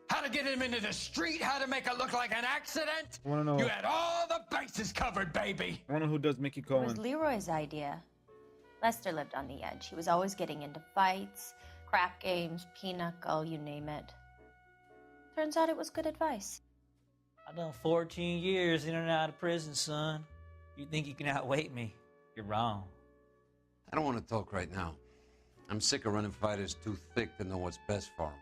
S5: how to get him into the street, how to make it look like an accident.
S1: I wanna know.
S5: You had all the bases covered, baby.
S1: I wonder who does Mickey
S38: It was
S1: Cohen.
S38: Leroy's idea. Lester lived on the edge. He was always getting into fights, crack games, pinochle, you name it. Turns out it was good advice.
S39: I've done 14 years in and out of prison, son. You think you can outweight me? You're wrong.
S40: I don't want to talk right now. I'm sick of running fighters too thick to know what's best for them.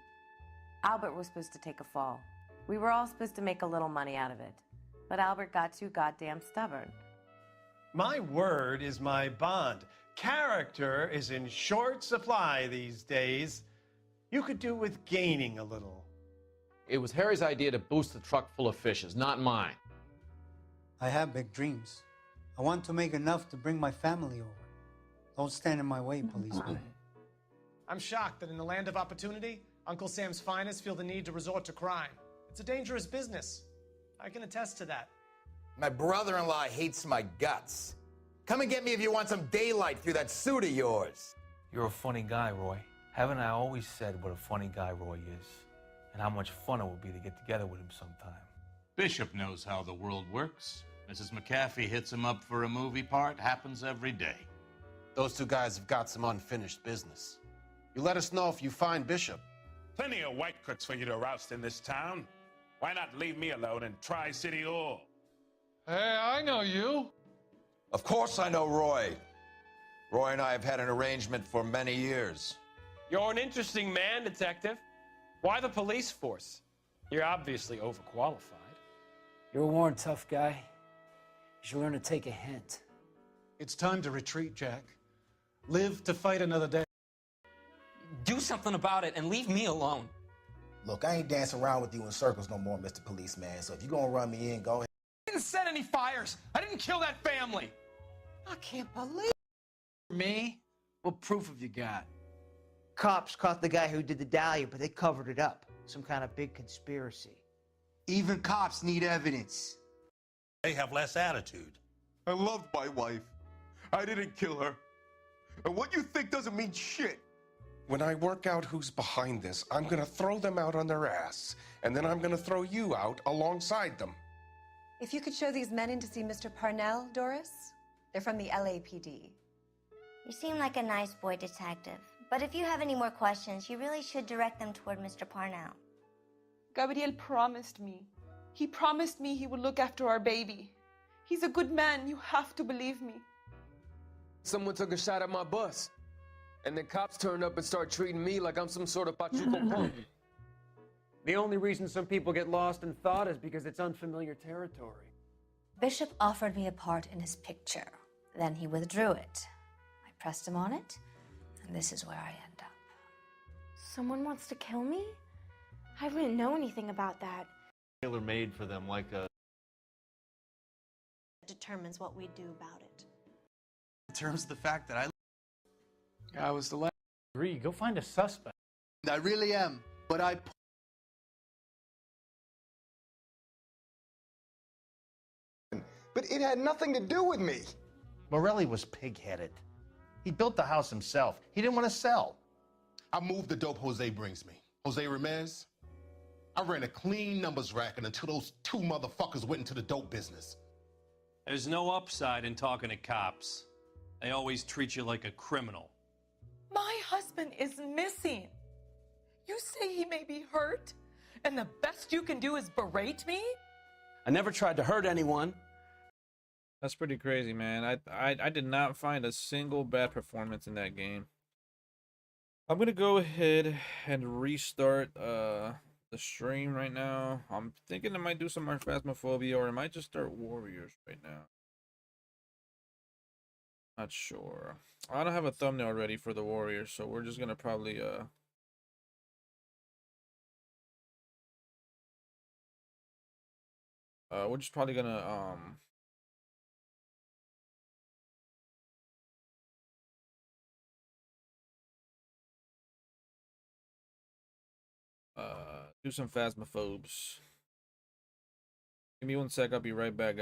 S41: Albert was supposed to take a fall. We were all supposed to make a little money out of it. But Albert got too goddamn stubborn.
S4: My word is my bond. Character is in short supply these days. You could do with gaining a little.
S42: It was Harry's idea to boost the truck full of fishes, not mine.
S30: I have big dreams. I want to make enough to bring my family over. Don't stand in my way, policeman.
S43: I'm shocked that in the land of opportunity, Uncle Sam's finest feel the need to resort to crime. It's a dangerous business. I can attest to that.
S44: My brother-in-law hates my guts. Come and get me if you want some daylight through that suit of yours.
S39: You're a funny guy, Roy.
S2: Haven't I always said what a funny guy Roy is, and how much fun it would be to get together with him sometime?
S3: Bishop knows how the world works. Mrs. McAfee hits him up for a movie part. Happens every day.
S40: Those two guys have got some unfinished business. You let us know if you find Bishop.
S7: Plenty of white cooks for you to roust in this town. Why not leave me alone in Tri-City Hall?
S8: Hey, I know you.
S35: Of course I know Roy. Roy and I have had an arrangement for many years.
S10: You're an interesting man, Detective. Why the police force? You're obviously overqualified.
S11: You're a worn, tough guy. You should learn to take a hint.
S43: It's time to retreat, Jack. Live to fight another day.
S12: Do something about it and leave me alone.
S14: Look, I ain't dancing around with you in circles no more, Mr. Policeman. So if you're gonna run me in, go ahead.
S12: I didn't set any fires. I didn't kill that family. I can't believe
S15: Me? What proof have you got?
S16: Cops caught the guy who did the dahlia, but they covered it up. Some kind of big conspiracy.
S8: Even cops need evidence.
S7: They have less attitude.
S19: I loved my wife. I didn't kill her. And what you think doesn't mean shit. When I work out who's behind this, I'm gonna throw them out on their ass. And then I'm gonna throw you out alongside them.
S17: If you could show these men in to see Mr. Parnell, Doris. They're from the LAPD.
S37: You seem like a nice boy, Detective. But if you have any more questions, you really should direct them toward Mr. Parnell.
S18: Gabriel promised me. He promised me he would look after our baby. He's a good man. You have to believe me.
S20: Someone took a shot at my bus. And the cops turned up and started treating me like I'm some sort of Pachuco punk.
S13: The only reason some people get lost in thought is because it's unfamiliar territory.
S38: Bishop offered me a part in his picture. Then he withdrew it. I pressed him on it, and this is where I end up. Someone wants to kill me? I wouldn't know anything about that.
S21: Tailor-made for them, like a...
S37: Determines what we do about it.
S21: In terms of the fact that
S15: I was the last. Agree. Go find a suspect.
S8: I really am, but But it had nothing to do with me.
S44: Morelli was pig-headed. He built the house himself. He didn't want to sell.
S19: I moved the dope Jose brings me. Jose Ramirez. I ran a clean numbers racket until those two motherfuckers went into the dope business.
S22: There's no upside in talking to cops. They always treat you like a criminal.
S18: My husband is missing. You say he may be hurt, and the best you can do is berate me?
S15: I never tried to hurt anyone.
S1: That's pretty crazy, man. I did not find a single bad performance in that game. I'm gonna go ahead and restart the stream right now. I'm thinking I might do some more Phasmophobia, or I might just start Warriors right now. Not sure. I don't have a thumbnail ready for the Warriors, so we're just gonna probably we're just probably gonna do some Phasmophobes. Give me 1 sec, I'll be right back, guys.